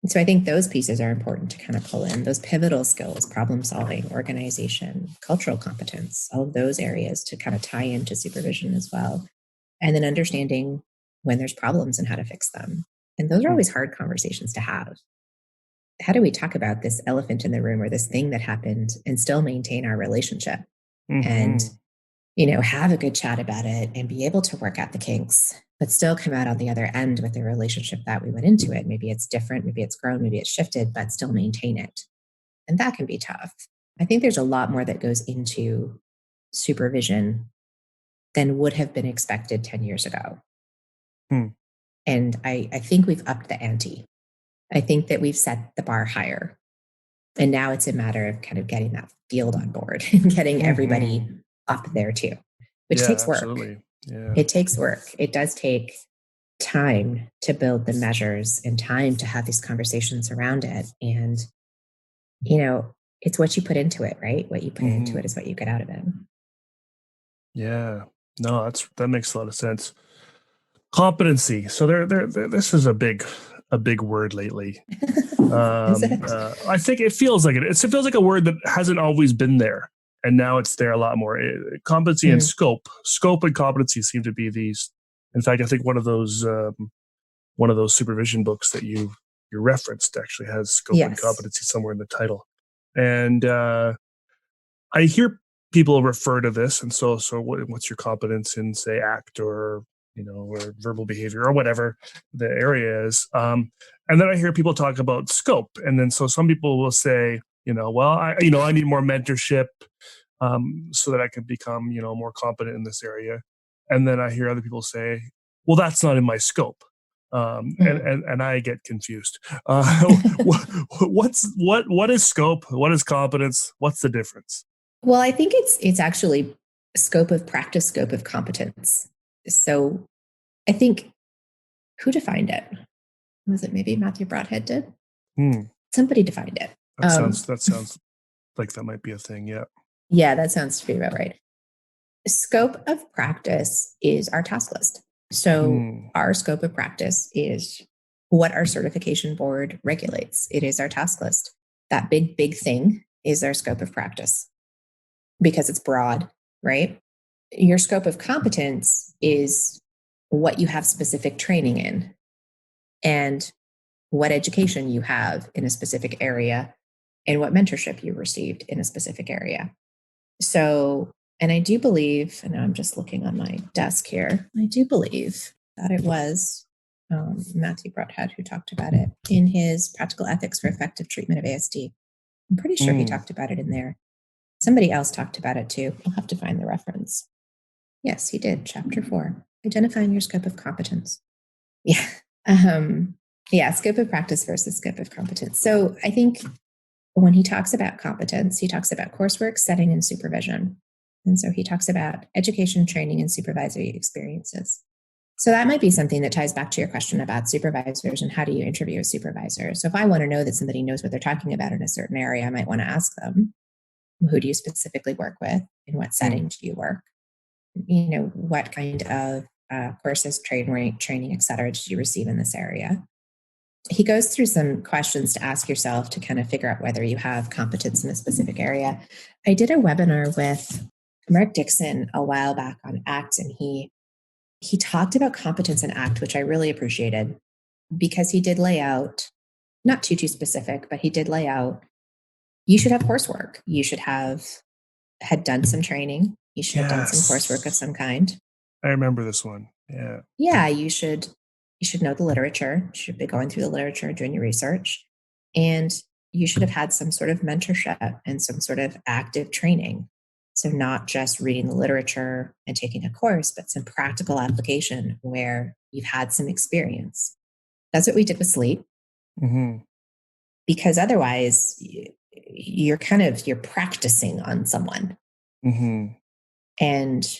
Speaker 3: And so I think those pieces are important to kind of pull in, those pivotal skills, problem solving, organization, cultural competence, all of those areas to kind of tie into supervision as well. And then understanding when there's problems and how to fix them. And those are always hard conversations to have. How do we talk about this elephant in the room or this thing that happened and still maintain our relationship? Mm-hmm. And, have a good chat about it and be able to work out the kinks, but still come out on the other end with the relationship that we went into it. Maybe it's different, maybe it's grown, maybe it's shifted, but still maintain it. And that can be tough. I think there's a lot more that goes into supervision than would have been expected 10 years ago. And I think we've upped the ante. I think that we've set the bar higher. And now it's a matter of kind of getting that field on board and getting everybody up there too, which takes work.
Speaker 2: Absolutely. Yeah.
Speaker 3: It takes work. It does take time to build the measures and time to have these conversations around it. And, it's what you put into it, right? What you put into it is what you get out of it.
Speaker 2: Yeah. No, that makes a lot of sense. Competency. So this is a big word lately. I think it feels like it. It feels like a word that hasn't always been there. And now it's there a lot more. Competency and scope. Scope and competency seem to be these. In fact, I think one of those supervision books that you referenced actually has scope and competency somewhere in the title. And I hear people refer to this. And so what's your competence in, say, ACT or or verbal behavior or whatever the area is. And then I hear people talk about scope. And then so some people will say, I need more mentorship so that I can become, more competent in this area. And then I hear other people say, well, that's not in my scope. And I get confused. What is scope? What is competence? What's the difference?
Speaker 3: Well, I think it's actually scope of practice, scope of competence. So I think who defined it? Was it maybe Matthew Broadhead did? Somebody defined it.
Speaker 2: That sounds like that might be a thing. Yeah.
Speaker 3: Yeah, that sounds to be about right. Scope of practice is our task list. So our scope of practice is what our certification board regulates. It is our task list. That big thing is our scope of practice because it's broad, right? Your scope of competence is what you have specific training in and what education you have in a specific area and what mentorship you received in a specific area. So, and I do believe, and I'm just looking on my desk here, I do believe that it was Matthew Broadhead, who talked about it in his Practical Ethics for Effective Treatment of ASD. I'm pretty sure he talked about it in there. Somebody else talked about it too. I'll have to find the reference. Yes, he did. Chapter 4, Identifying Your Scope of Competence. Yeah. Scope of practice versus scope of competence. So I think when he talks about competence, he talks about coursework, setting, and supervision. And so he talks about education, training, and supervisory experiences. So that might be something that ties back to your question about supervisors and how do you interview a supervisor. So if I want to know that somebody knows what they're talking about in a certain area, I might want to ask them, who do you specifically work with? In what setting do you work? What kind of courses, training, et cetera, did you receive in this area? He goes through some questions to ask yourself to kind of figure out whether you have competence in a specific area. I did a webinar with Mark Dixon a while back on ACT, and he talked about competence in ACT, which I really appreciated because he did lay out, not too specific, but he did lay out, you should have coursework. You should have had done some training. You should have done some coursework of some kind.
Speaker 2: I remember this one. Yeah.
Speaker 3: Yeah, you should know the literature. You should be going through the literature, doing your research. And you should have had some sort of mentorship and some sort of active training. So not just reading the literature and taking a course, but some practical application where you've had some experience. That's what we did with sleep. Mm-hmm. Because otherwise you're practicing on someone. Mm-hmm. And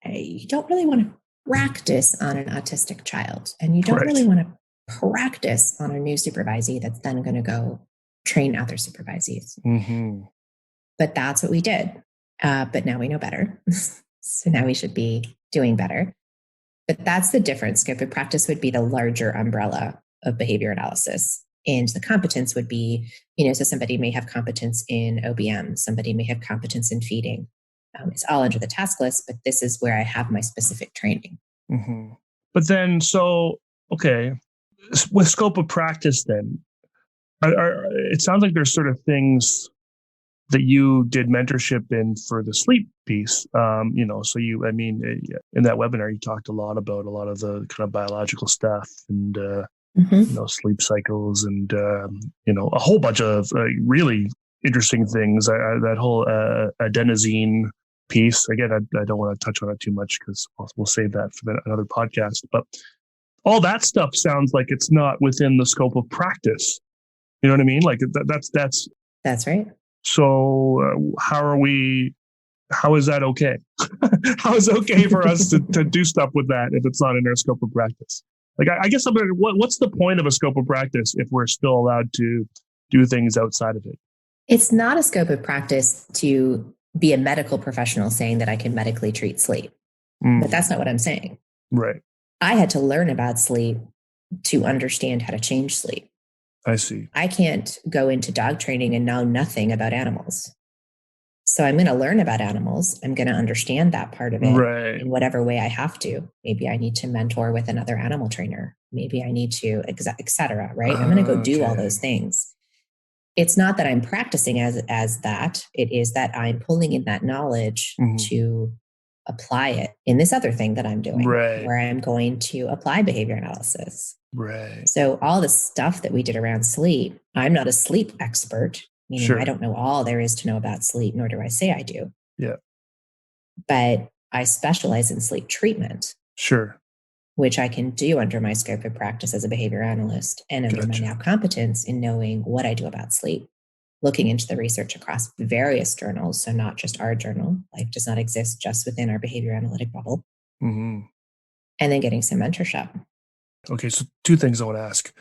Speaker 3: you don't really want to practice on an autistic child. And you don't really want to practice on a new supervisee that's then going to go train other supervisees. Mm-hmm. But that's what we did. But now we know better. So now we should be doing better. But that's the difference. Scope of practice would be the larger umbrella of behavior analysis. And the competence would be, so somebody may have competence in OBM. Somebody may have competence in feeding. It's all under the task list, but this is where I have my specific training.
Speaker 2: Mm-hmm. But then, with scope of practice then, it sounds like there's sort of things that you did mentorship in for the sleep piece. So in that webinar, you talked a lot about a lot of the kind of biological stuff and, sleep cycles and, a whole bunch of really interesting things. That whole adenosine piece. Again, I don't want to touch on it too much because we'll save that for another podcast. But all that stuff sounds like it's not within the scope of practice. You know what I mean? Like
Speaker 3: That's right.
Speaker 2: So how is that okay? How is it okay for us to do stuff with that if it's not in our scope of practice? Like, I guess what's the point of a scope of practice if we're still allowed to do things outside of it?
Speaker 3: It's not a scope of practice to be a medical professional saying that I can medically treat sleep. But that's not what I'm saying.
Speaker 2: Right.
Speaker 3: I had to learn about sleep to understand how to change sleep.
Speaker 2: I see.
Speaker 3: I can't go into dog training and know nothing about animals. So I'm going to learn about animals. I'm going to understand that part of it in whatever way I have to. Maybe I need to mentor with another animal trainer. Maybe I need to, et cetera, right? I'm going to go do all those things. It's not that I'm practicing as that. It is that I'm pulling in that knowledge to apply it in this other thing that I'm doing, where I'm going to apply behavior analysis.
Speaker 2: Right.
Speaker 3: So all the stuff that we did around sleep, I'm not a sleep expert. Meaning I don't know all there is to know about sleep, nor do I say I do.
Speaker 2: Yeah.
Speaker 3: But I specialize in sleep treatment.
Speaker 2: Sure.
Speaker 3: Which I can do under my scope of practice as a behavior analyst and under my now competence in knowing what I do about sleep, looking into the research across various journals. So not just our journal, life does not exist just within our behavior analytic bubble. Mm-hmm. And then getting some mentorship.
Speaker 2: Okay. So 2 things I want to ask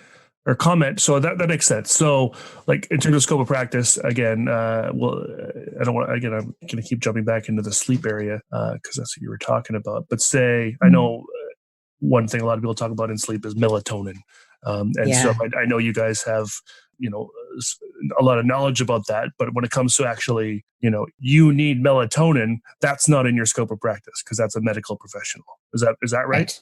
Speaker 2: or comment. So that makes sense. So like in terms of scope of practice, again, I'm going to keep jumping back into the sleep area because that's what you were talking about. But say, I know one thing a lot of people talk about in sleep is melatonin. So I know you guys have, a lot of knowledge about that. But when it comes to actually, you need melatonin, that's not in your scope of practice because that's a medical professional. Is that right?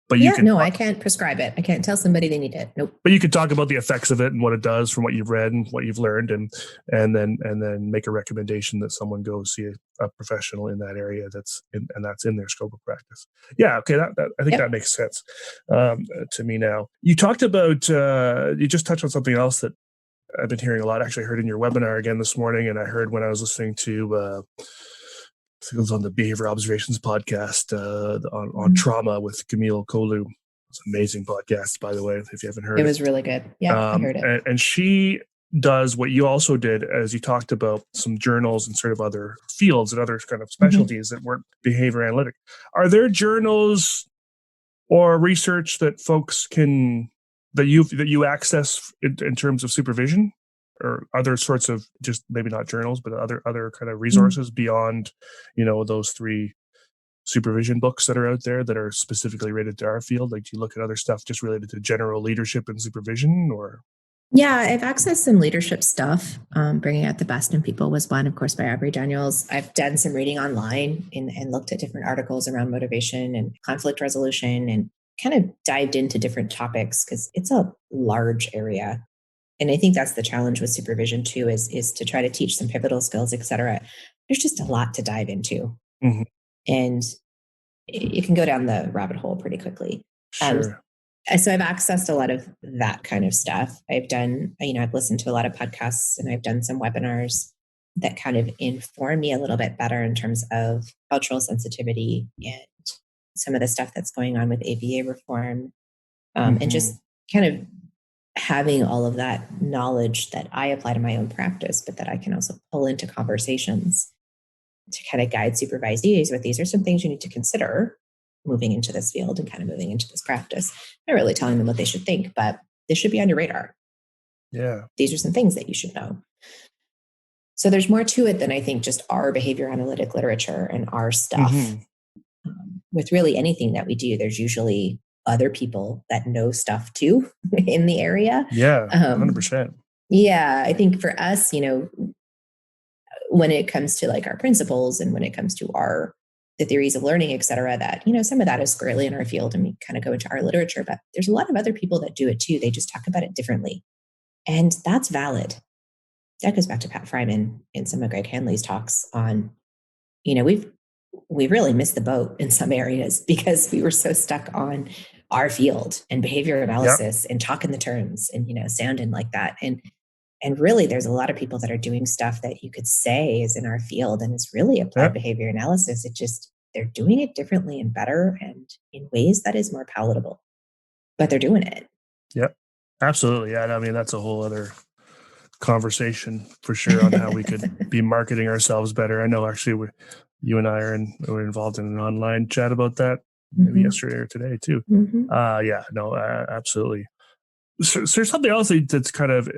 Speaker 2: But you can
Speaker 3: I can't prescribe it. I can't tell somebody they need it. Nope.
Speaker 2: But you can talk about the effects of it and what it does from what you've read and what you've learned, and then make a recommendation that someone go see a professional in that area that's in their scope of practice. Yeah, okay, that I think that makes sense to me now. You talked about you just touched on something else that I've been hearing a lot. Actually, I heard in your webinar again this morning, and I heard when I was listening to. I think it was on the Behaviour Observations podcast on trauma with Camille Kolu. It's an amazing podcast, by the way, if you haven't heard it.
Speaker 3: It was really good. Yeah, I heard it.
Speaker 2: And she does what you also did, as you talked about some journals and sort of other fields and other kind of specialties that weren't behavior analytic. Are there journals or research that folks that you access in terms of supervision, or other sorts of, just maybe not journals, but other kind of resources beyond, those 3 supervision books that are out there that are specifically related to our field? Like, do you look at other stuff just related to general leadership and supervision, or?
Speaker 3: Yeah, I've accessed some leadership stuff. Bringing Out the Best in People was one, of course, by Aubrey Daniels. I've done some reading online and looked at different articles around motivation and conflict resolution, and kind of dived into different topics because it's a large area. And I think that's the challenge with supervision too, is to try to teach some pivotal skills, et cetera. There's just a lot to dive into. Mm-hmm. And you can go down the rabbit hole pretty quickly.
Speaker 2: Sure.
Speaker 3: So I've accessed a lot of that kind of stuff. I've listened to a lot of podcasts, and I've done some webinars that kind of inform me a little bit better in terms of cultural sensitivity and some of the stuff that's going on with ABA reform. And just kind of having all of that knowledge that I apply to my own practice, but that I can also pull into conversations to kind of guide supervisees with. These are some things you need to consider moving into this field and kind of moving into this practice. Not really telling them what they should think, but this should be on your radar.
Speaker 2: Yeah.
Speaker 3: These are some things that you should know. So there's more to it than I think just our behavior analytic literature and our stuff. With really anything that we do, there's usually other people that know stuff too in the area.
Speaker 2: Yeah, 100%.
Speaker 3: Yeah, I think for us, when it comes to like our principles and when it comes to the theories of learning, et cetera, that, some of that is squarely in our field and we kind of go into our literature, but there's a lot of other people that do it too. They just talk about it differently. And that's valid. That goes back to Pat Fryman and some of Greg Hanley's talks on, we've really missed the boat in some areas because we were so stuck on our field and behavior analysis and talking the terms and, sounding like that. And really there's a lot of people that are doing stuff that you could say is in our field and is really applied behavior analysis. It just, they're doing it differently and better and in ways that is more palatable, but they're doing it.
Speaker 2: Yep. Absolutely. Yeah. I mean, that's a whole other conversation for sure on how we could be marketing ourselves better. I know actually you and I were involved in an online chat about that maybe yesterday or today too. Absolutely. So there's something else that's kind of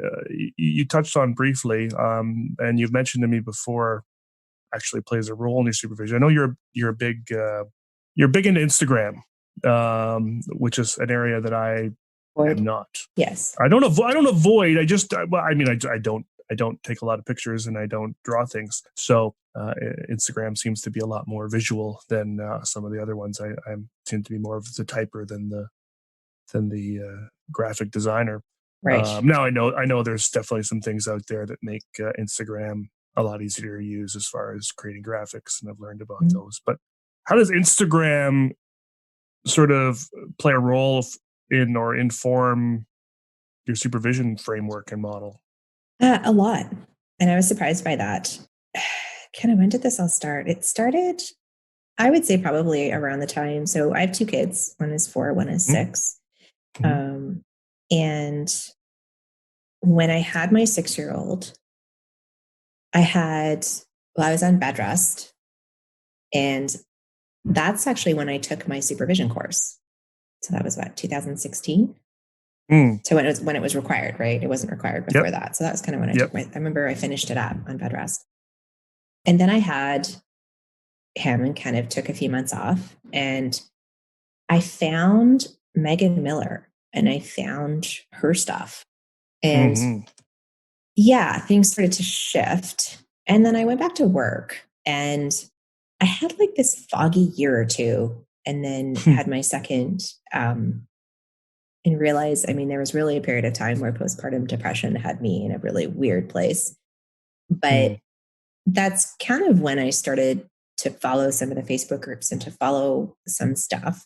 Speaker 2: you touched on briefly, and you've mentioned to me before. Actually, plays a role in your supervision. I know you're big into Instagram, which is an area that I am not.
Speaker 3: Yes,
Speaker 2: I don't avoid. I don't take a lot of pictures and I don't draw things. So Instagram seems to be a lot more visual than some of the other ones. I seem to be more of the typer than the graphic designer.
Speaker 3: Right.
Speaker 2: Now I know there's definitely some things out there that make Instagram a lot easier to use as far as creating graphics, and I've learned about those. But how does Instagram sort of play a role in or inform your supervision framework and model?
Speaker 3: A lot. And I was surprised by that. Kind of, when did this all start? It started, I would say, probably around the time. So I have 2 kids. One is 4, one is 6. And when I had my 6-year-old, I was on bed rest. And that's actually when I took my supervision course. So that was 2016. So when it was required, right? It wasn't required before that. So that was kind of when I remember I finished it up on bed rest. And then I had him and kind of took a few months off, and I found Megan Miller and I found her stuff. And things started to shift. And then I went back to work, and I had like this foggy year or two. and then had my second, and realized, I mean, there was really a period of time where postpartum depression had me in a really weird place. But that's kind of when I started to follow some of the Facebook groups and to follow some stuff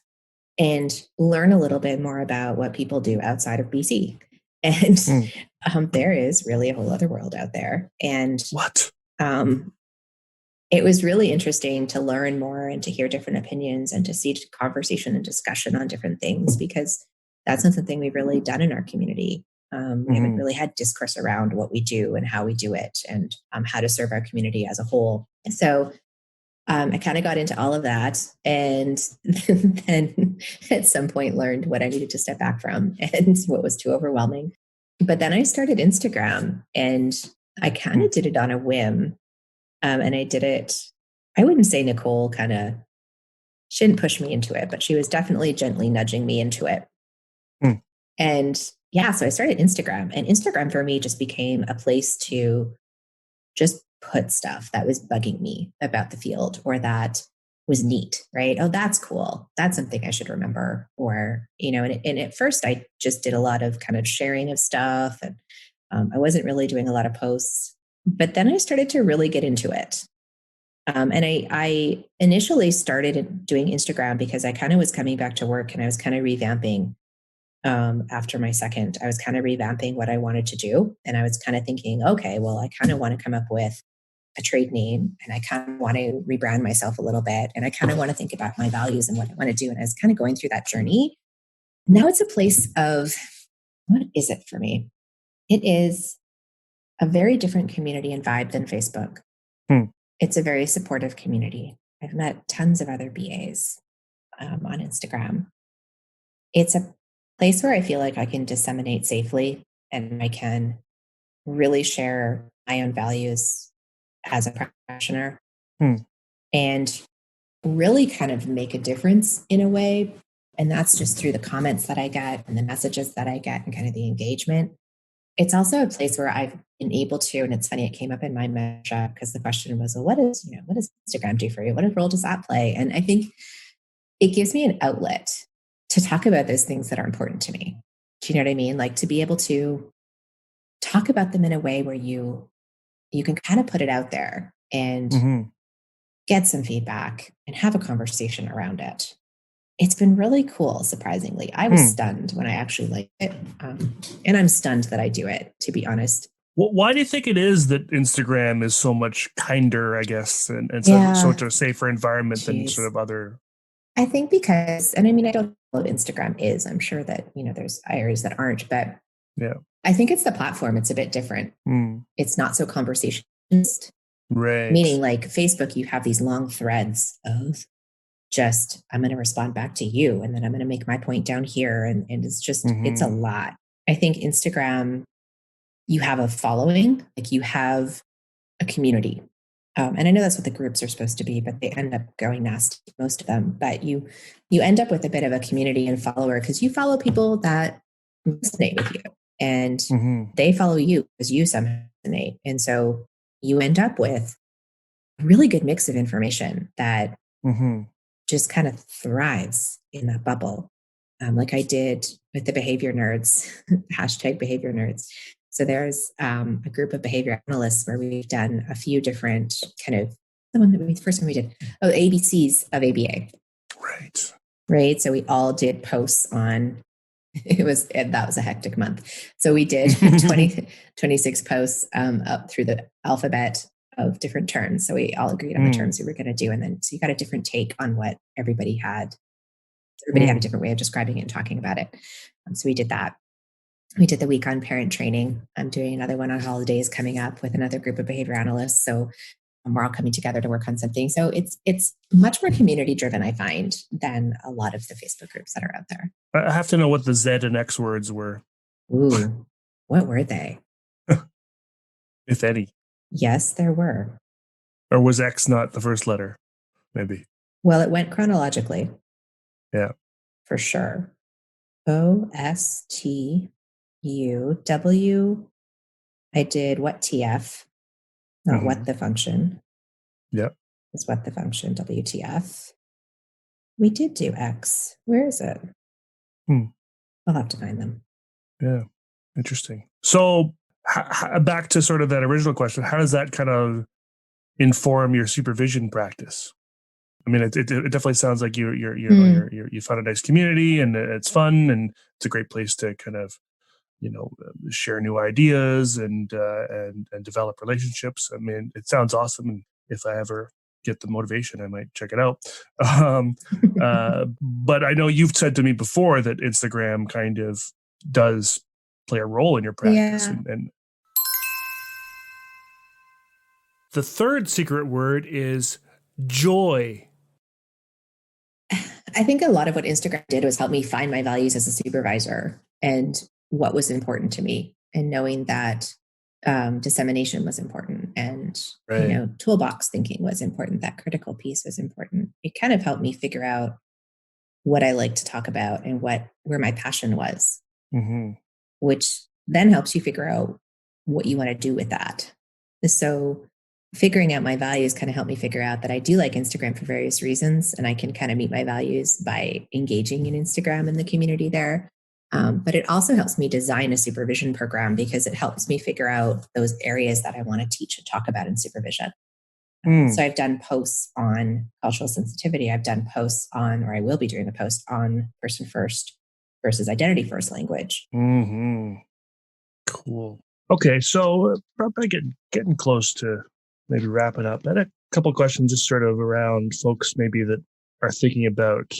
Speaker 3: and learn a little bit more about what people do outside of BC. And there is really a whole other world out there. And
Speaker 2: what?
Speaker 3: It was really interesting to learn more and to hear different opinions and to see conversation and discussion on different things, because that's not something we've really done in our community. We haven't really had discourse around what we do and how we do it, and how to serve our community as a whole. So I kind of got into all of that, and then at some point learned what I needed to step back from and what was too overwhelming. But then I started Instagram, and I kind of did it on a whim. And I did it, I wouldn't say Nicole she didn't push me into it, but she was definitely gently nudging me into it. And yeah, so I started Instagram, and Instagram for me just became a place to just put stuff that was bugging me about the field or that was neat, right? Oh, that's cool. That's something I should remember. Or, and at first I just did a lot of kind of sharing of stuff, and I wasn't really doing a lot of posts. But then I started to really get into it. And I initially started doing Instagram because I kind of was coming back to work, and I was kind of revamping after my second. I was kind of revamping what I wanted to do. And I was kind of thinking, okay, well, I kind of want to come up with a trade name, and I kind of want to rebrand myself a little bit. And I kind of want to think about my values and what I want to do. And I was kind of going through that journey. Now it's a place of, what is it for me? It is a very different community and vibe than Facebook. It's a very supportive community. I've met tons of other BAs on Instagram. It's a place where I feel like I can disseminate safely, and I can really share my own values as a practitioner and really kind of make a difference in a way. And that's just through the comments that I get and the messages that I get and kind of the engagement. It's also a place where I've been able to, and it's funny, it came up in my mentorship because the question was, well, what does Instagram do for you? What role does that play? And I think it gives me an outlet to talk about those things that are important to me. Do you know what I mean? Like to be able to talk about them in a way where you can kind of put it out there and get some feedback and have a conversation around it. It's been really cool, surprisingly. I was stunned when I actually liked it. And I'm stunned that I do it, to be honest.
Speaker 2: Well, why do you think it is that Instagram is so much kinder, I guess, and such a safer environment than sort of other?
Speaker 3: I think because, and I mean, I don't know what Instagram is. I'm sure that, there's areas that aren't, but
Speaker 2: yeah,
Speaker 3: I think it's the platform. It's a bit different. It's not so conversationalist.
Speaker 2: Right.
Speaker 3: Meaning like Facebook, you have these long threads of just, I'm going to respond back to you, and then I'm going to make my point down here. And it's just, it's a lot. I think Instagram, you have a following, like you have a community. And I know that's what the groups are supposed to be, but they end up going nasty, most of them. But you end up with a bit of a community and follower because you follow people that resonate with you, and they follow you because you somehow resonate. And so you end up with a really good mix of information that just kind of thrives in that bubble. Like I did with the behavior nerds, hashtag behavior nerds. So there's a group of behavior analysts where we've done a few different kind of, first one we did, ABCs of ABA. Right. So we all did posts on, that was a hectic month. So we did 26 posts up through the alphabet of different terms. So we all agreed on the terms we were going to do. And then, so you got a different take on what everybody had. Everybody had a different way of describing it and talking about it. So we did that. We did the week on parent training. I'm doing another one on holidays coming up with another group of behavior analysts. So we're all coming together to work on something. So it's much more community driven, I find, than a lot of the Facebook groups that are out there.
Speaker 2: I have to know what the Z and X words were.
Speaker 3: Ooh, what were they?
Speaker 2: If any.
Speaker 3: Yes, there were.
Speaker 2: Or was X not the first letter? Maybe.
Speaker 3: Well, it went chronologically.
Speaker 2: Yeah.
Speaker 3: For sure. OSTUW. I did what TF, not what the function.
Speaker 2: Yep.
Speaker 3: It's what the function, WTF. We did do X. Where is it? I'll have to find them.
Speaker 2: Yeah. Interesting. So back to sort of that original question, how does that kind of inform your supervision practice? I mean, it definitely sounds like you found a nice community and it's fun and it's a great place to kind of, share new ideas and develop relationships. I mean, it sounds awesome. And if I ever get the motivation, I might check it out. But I know you've said to me before that Instagram kind of does play a role in your practice.
Speaker 3: Yeah.
Speaker 2: And the third secret word is joy.
Speaker 3: I think a lot of what Instagram did was help me find my values as a supervisor and what was important to me, and knowing that dissemination was important, and
Speaker 2: Right.
Speaker 3: toolbox thinking was important. That critical piece was important. It kind of helped me figure out what I like to talk about and where my passion was, which then helps you figure out what you want to do with that. So figuring out my values kind of helped me figure out that I do like Instagram for various reasons, and I can kind of meet my values by engaging in Instagram and the community there. But it also helps me design a supervision program because it helps me figure out those areas that I want to teach and talk about in supervision. So I've done posts on cultural sensitivity. I've done posts on, or I will be doing a post on person first versus identity first language.
Speaker 2: Cool. Okay, so probably getting close to maybe wrapping up. I had a couple of questions just sort of around folks maybe that are thinking about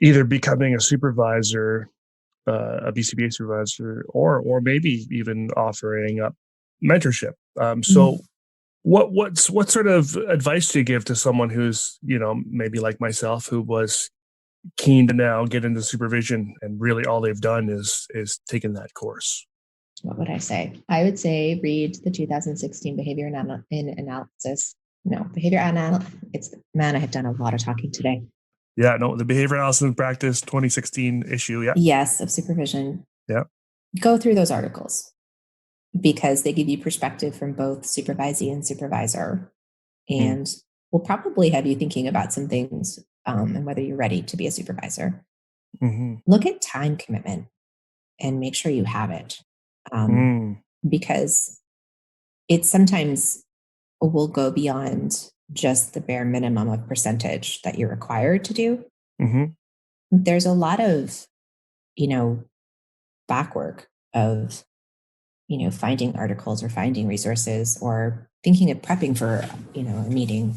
Speaker 2: either becoming a supervisor, a BCBA supervisor, or maybe even offering up mentorship. So what sort of advice do you give to someone who's, maybe like myself, who was keen to now get into supervision and really all they've done is taken that course?
Speaker 3: What would I say? I would say read the 2016 Behavior Analysis. No, Behavior Analysis. Man, I have done a lot of talking today.
Speaker 2: Yeah, no, the Behavior Analysis and Practice 2016 issue. Yeah.
Speaker 3: Yes, of supervision.
Speaker 2: Yeah.
Speaker 3: Go through those articles because they give you perspective from both supervisee and supervisor, and will probably have you thinking about some things and whether you're ready to be a supervisor. Look at time commitment and make sure you have it. Because it sometimes will go beyond just the bare minimum of percentage that you're required to do. There's a lot of, back work of, finding articles or finding resources or thinking of prepping for, a meeting.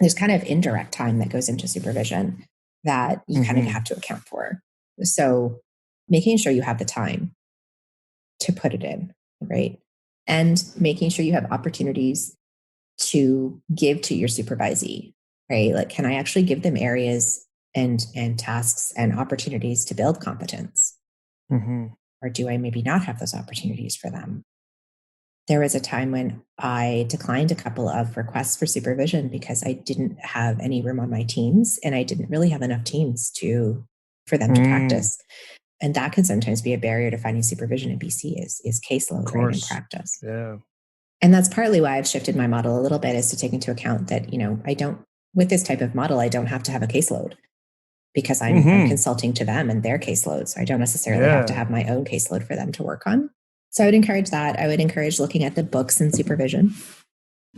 Speaker 3: There's kind of indirect time that goes into supervision that you kind of have to account for. So making sure you have the time to put it in, right? And making sure you have opportunities to give to your supervisee, right? Like, can I actually give them areas and tasks and opportunities to build competence? Or do I maybe not have those opportunities for them? There was a time when I declined a couple of requests for supervision because I didn't have any room on my teams, and I didn't really have enough teams for them to practice. And that can sometimes be a barrier to finding supervision in BC is caseload, right, and practice.
Speaker 2: Yeah.
Speaker 3: And that's partly why I've shifted my model a little bit, is to take into account that, with this type of model, I don't have to have a caseload because I'm consulting to them and their caseload. So I don't necessarily have to have my own caseload for them to work on. So I would encourage that. I would encourage looking at the books in supervision,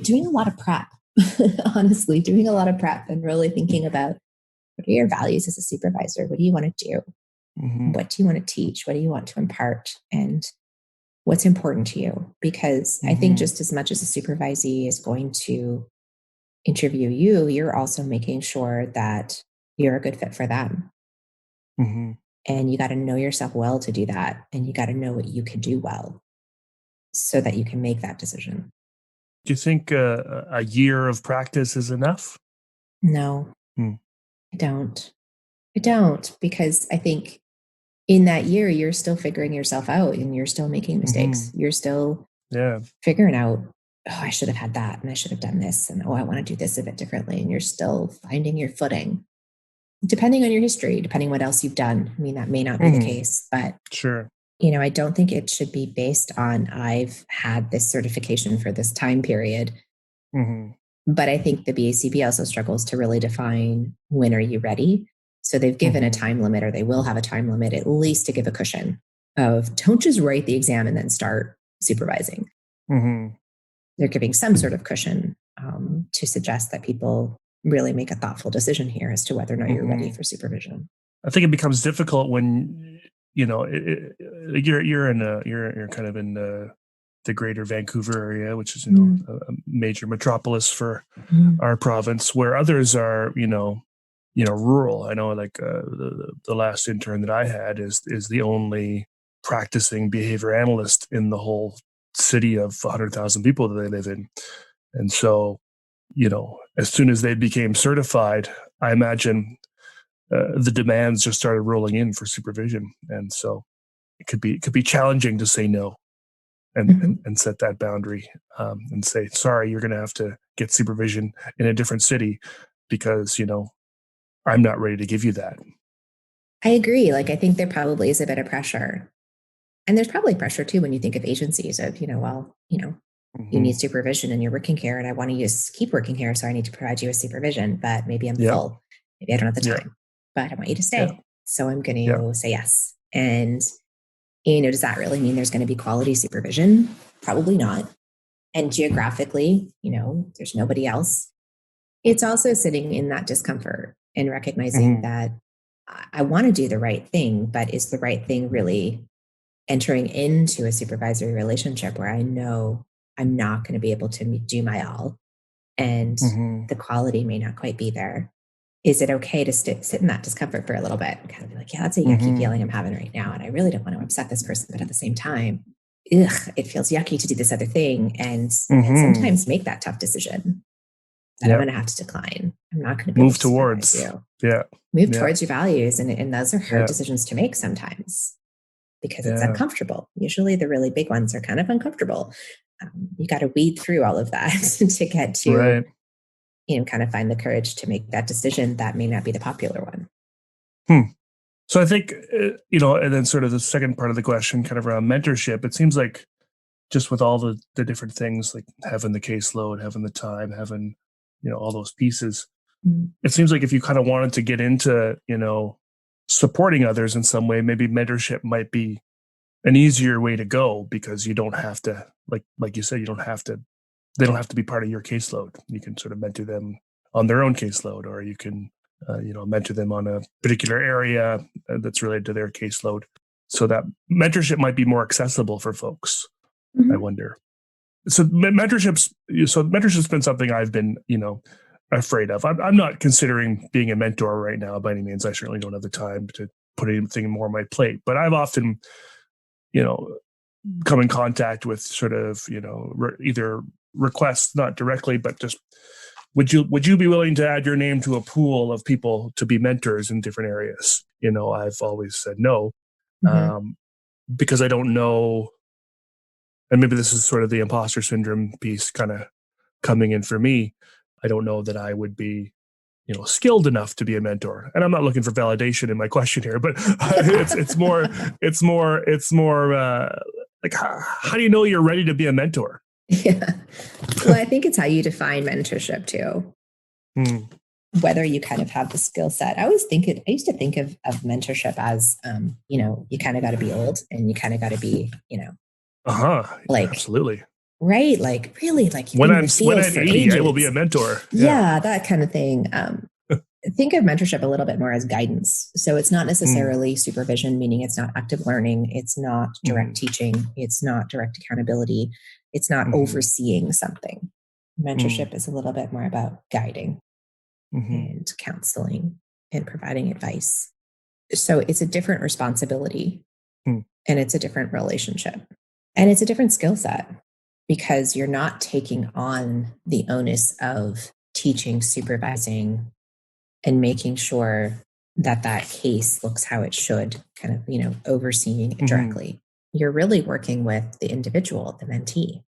Speaker 3: doing a lot of prep, honestly, doing a lot of prep and really thinking about what are your values as a supervisor? What do you want to do? What do you want to teach? What do you want to impart? And what's important to you? Because I think just as much as a supervisee is going to interview you, you're also making sure that you're a good fit for them. And you got to know yourself well to do that. And you got to know what you can do well so that you can make that decision.
Speaker 2: Do you think a year of practice is enough?
Speaker 3: No, I don't. I don't, because I think in that year, you're still figuring yourself out and you're still making mistakes. You're still figuring out, I should have had that and I should have done this. And, I want to do this a bit differently. And you're still finding your footing, depending on your history, depending what else you've done. I mean, that may not be the case, but
Speaker 2: sure.
Speaker 3: I don't think it should be based on, I've had this certification for this time period. But I think the BACB also struggles to really define when are you ready. So they've given a time limit, or they will have a time limit, at least to give a cushion of don't just write the exam and then start supervising. They're giving some sort of cushion to suggest that people really make a thoughtful decision here as to whether or not you're ready for supervision.
Speaker 2: I think it becomes difficult when you're kind of in the greater Vancouver area, which is a major metropolis for our province, where others are rural. I know, like the last intern that I had is the only practicing behavior analyst in the whole city of 100,000 people that they live in. And so, as soon as they became certified, I imagine the demands just started rolling in for supervision. And so it could be challenging to say no and set that boundary and say, sorry, you're going to have to get supervision in a different city because, I'm not ready to give you that.
Speaker 3: I agree. Like, I think there probably is a bit of pressure. And there's probably pressure too when you think of agencies of, you need supervision and you're working here and I want to just keep working here. So I need to provide you with supervision, but maybe I'm full. Maybe I don't have the time, but I want you to stay. Yeah. So I'm going to say yes. And, does that really mean there's going to be quality supervision? Probably not. And geographically, there's nobody else. It's also sitting in that discomfort and recognizing that I want to do the right thing, but is the right thing really entering into a supervisory relationship where I know I'm not going to be able to do my all and the quality may not quite be there? Is it okay to sit in that discomfort for a little bit and kind of be like, yeah, that's a yucky feeling I'm having right now. And I really don't want to upset this person, but at the same time, it feels yucky to do this other thing. And sometimes make that tough decision that I'm going to have to decline. I'm not going to be
Speaker 2: move towards you.
Speaker 3: Move towards your values. And those are hard decisions to make sometimes because it's uncomfortable. Usually the really big ones are kind of uncomfortable. You got to weed through all of that to get to, kind of find the courage to make that decision that may not be the popular one.
Speaker 2: So I think, and then sort of the second part of the question kind of around mentorship, it seems like just with all the different things, like having the caseload, having the time, having, all those pieces, it seems like if you kind of wanted to get into, supporting others in some way, maybe mentorship might be an easier way to go because you don't have to, like you said, they don't have to be part of your caseload. You can sort of mentor them on their own caseload, or you can, mentor them on a particular area that's related to their caseload. So that mentorship might be more accessible for folks, I wonder. So mentorship's been something I've been, afraid of. I'm not considering being a mentor right now by any means. I certainly don't have the time to put anything more on my plate, but I've often, come in contact with sort of, either requests, not directly, but just, would you be willing to add your name to a pool of people to be mentors in different areas? I've always said no, because I don't know. And maybe this is sort of the imposter syndrome piece kind of coming in for me. I don't know that I would be, skilled enough to be a mentor. And I'm not looking for validation in my question here, but it's more like, how do you know you're ready to be a mentor?
Speaker 3: Yeah. Well, I think it's how you define mentorship too. Whether you kind of have the skill set. I used to think of mentorship as, you kind of got to be old and you kind of got to be, like
Speaker 2: absolutely.
Speaker 3: Right. Like really, like
Speaker 2: when I'm 80, I will be a mentor.
Speaker 3: Yeah, that kind of thing. Think of mentorship a little bit more as guidance. So it's not necessarily supervision, meaning it's not active learning. It's not direct teaching. It's not direct accountability. It's not overseeing something. Mentorship is a little bit more about guiding and counseling and providing advice. So it's a different responsibility and it's a different relationship and it's a different skill set because you're not taking on the onus of teaching, supervising, and making sure that case looks how it should, kind of, overseeing it directly. You're really working with the individual, the mentee.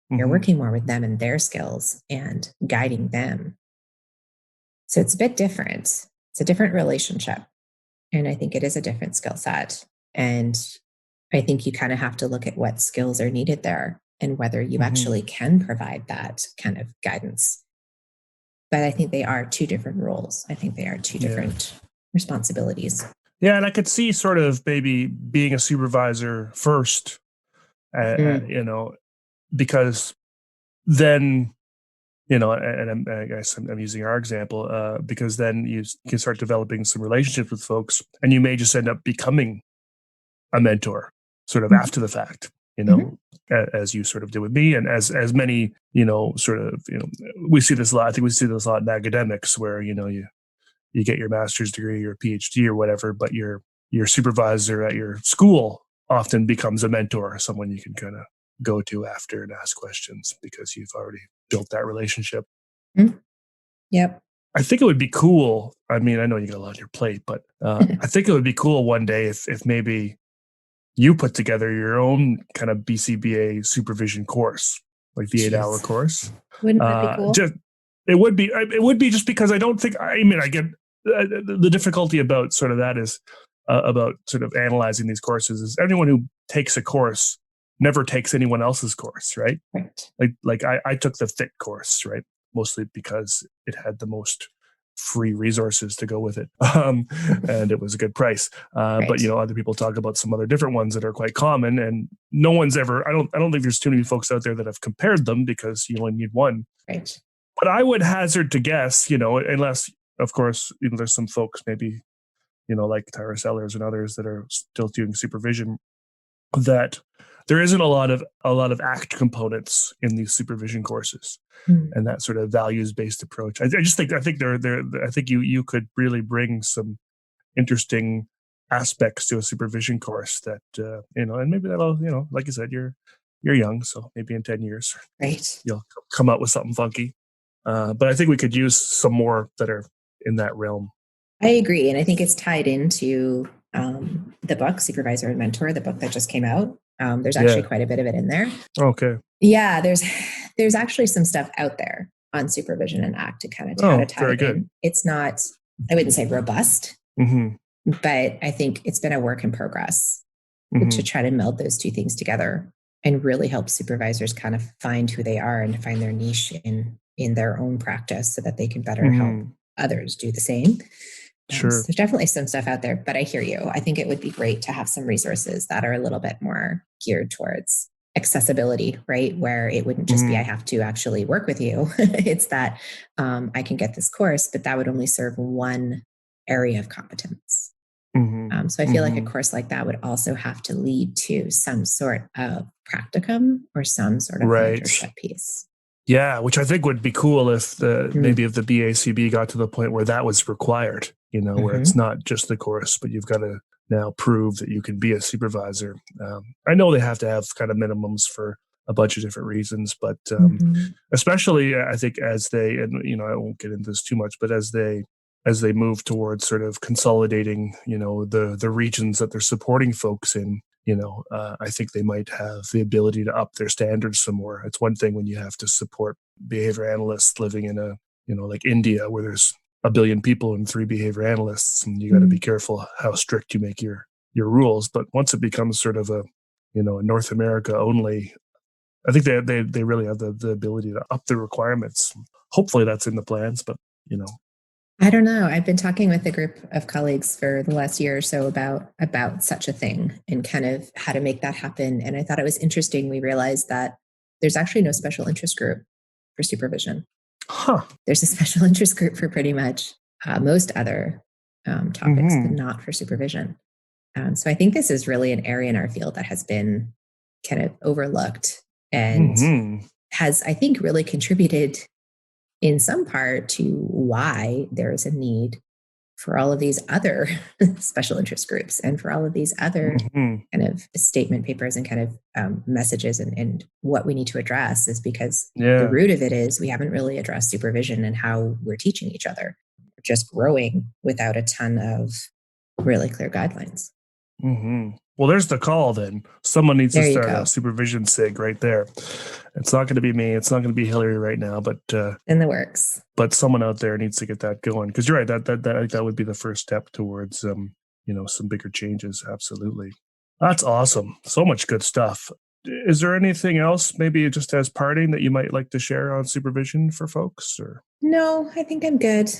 Speaker 3: You're working more with them and their skills and guiding them. So it's a bit different. It's a different relationship. And I think it is a different skill set. And I think you kind of have to look at what skills are needed there and whether you actually can provide that kind of guidance But I think they are two different roles. I think they are two different responsibilities.
Speaker 2: Yeah, and I could see sort of maybe being a supervisor first, because then, and I guess I'm using our example, because then you can start developing some relationships with folks, and you may just end up becoming a mentor sort of after the fact, as you sort of did with me, and as many, we see this a lot. I think we see this a lot in academics where, you get your master's degree or PhD or whatever, but your supervisor at your school often becomes a mentor, someone you can kind of go to after and ask questions because you've already built that relationship.
Speaker 3: Mm-hmm. Yep.
Speaker 2: I think it would be cool. I mean, I know you got a lot on your plate, but I think it would be cool one day if maybe you put together your own kind of BCBA supervision course, like the 8-hour course.
Speaker 3: Wouldn't that be cool?
Speaker 2: It would be just because I don't think, I get the difficulty about sort of that is about sort of analyzing these courses is anyone who takes a course never takes anyone else's course, right?
Speaker 3: Right.
Speaker 2: Like I took the FIT course, right? Mostly because it had the most free resources to go with it. And it was a good price.
Speaker 3: Right.
Speaker 2: But, other people talk about some other different ones that are quite common, and no one's ever, I don't think there's too many folks out there that have compared them because you only need one.
Speaker 3: Right.
Speaker 2: But I would hazard to guess, unless, of course, there's some folks maybe, like Tyra Sellers and others that are still doing supervision, that there isn't a lot of ACT components in these supervision courses, and that sort of values-based approach. I think you could really bring some interesting aspects to a supervision course that and maybe that'll like you said, you're young, so maybe in 10 years,
Speaker 3: right,
Speaker 2: you'll come out with something funky. But I think we could use some more that are in that realm.
Speaker 3: I agree, and I think it's tied into the book Supervisor and Mentor, the book that just came out. There's actually quite a bit of it in there.
Speaker 2: Okay.
Speaker 3: Yeah, there's actually some stuff out there on supervision and ACT to kind of how to tie
Speaker 2: very
Speaker 3: it
Speaker 2: good.
Speaker 3: in. It's not, I wouldn't say robust, but I think it's been a work in progress to try to meld those two things together and really help supervisors kind of find who they are and to find their niche in their own practice so that they can better help others do the same.
Speaker 2: Sure.
Speaker 3: So there's definitely some stuff out there, but I hear you. I think it would be great to have some resources that are a little bit more geared towards accessibility, right? Where it wouldn't just be, I have to actually work with you. It's that I can get this course, but that would only serve one area of competence. So I feel like a course like that would also have to lead to some sort of practicum or some sort of mentorship piece.
Speaker 2: Yeah, which I think would be cool if maybe if the BACB got to the point where that was required, where it's not just the course, but you've got to now prove that you can be a supervisor. I know they have to have kind of minimums for a bunch of different reasons, but especially I think as they, and I won't get into this too much, but as they move towards sort of consolidating, the regions that they're supporting folks in, I think they might have the ability to up their standards some more. It's one thing when you have to support behavior analysts living in a, like India, where there's 1 billion people and 3 behavior analysts, and you got to be careful how strict you make your rules. But once it becomes sort of a North America only, I think they really have the ability to up the requirements. Hopefully that's in the plans, but
Speaker 3: I don't know. I've been talking with a group of colleagues for the last year or so about such a thing and kind of how to make that happen. And I thought it was interesting. We realized that there's actually no special interest group for supervision. There's a special interest group for pretty much most other topics, but not for supervision. So I think this is really an area in our field that has been kind of overlooked and has, I think, really contributed in some part to why there is a need for all of these other special interest groups and for all of these other kind of statement papers and kind of messages and what we need to address is because the root of it is we haven't really addressed supervision and how we're teaching each other. We're just growing without a ton of really clear guidelines.
Speaker 2: Well, there's the call then. Someone needs to start a supervision SIG right there. It's not going to be me. It's not going to be Hilary right now, but
Speaker 3: in the works.
Speaker 2: But someone out there needs to get that going because you're right. That would be the first step towards some bigger changes. Absolutely, that's awesome. So much good stuff. is there anything else, maybe just as parting, that you might like to share on supervision for folks? Or
Speaker 3: No, I think I'm good.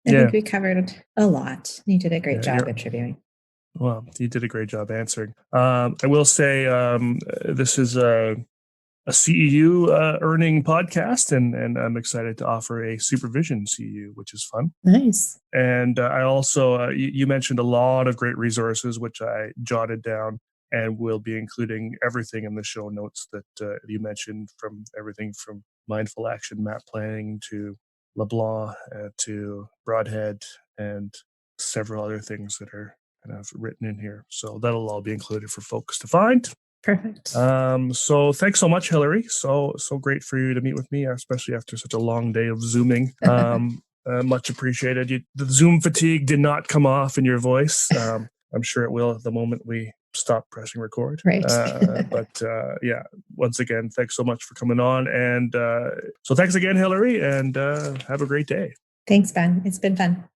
Speaker 3: I think we covered a lot. You did a great job interviewing.
Speaker 2: Well, you did a great job answering. I will say this is a CEU earning podcast, and I'm excited to offer a supervision CEU, which is fun.
Speaker 3: Nice.
Speaker 2: And I also, you mentioned a lot of great resources, which I jotted down, and we'll be including everything in the show notes that you mentioned, from everything from mindful action map planning to LeBlanc to Broadhead and several other things that are kind of written in here. So that'll all be included for folks to find.
Speaker 3: Perfect.
Speaker 2: So thanks so much, Hilary. So great for you to meet with me, especially after such a long day of Zooming. Much appreciated. The Zoom fatigue did not come off in your voice. I'm sure it will at the moment we stop pressing record.
Speaker 3: Right.
Speaker 2: But once again, thanks so much for coming on. And so thanks again, Hilary, and have a great day.
Speaker 3: Thanks, Ben. It's been fun.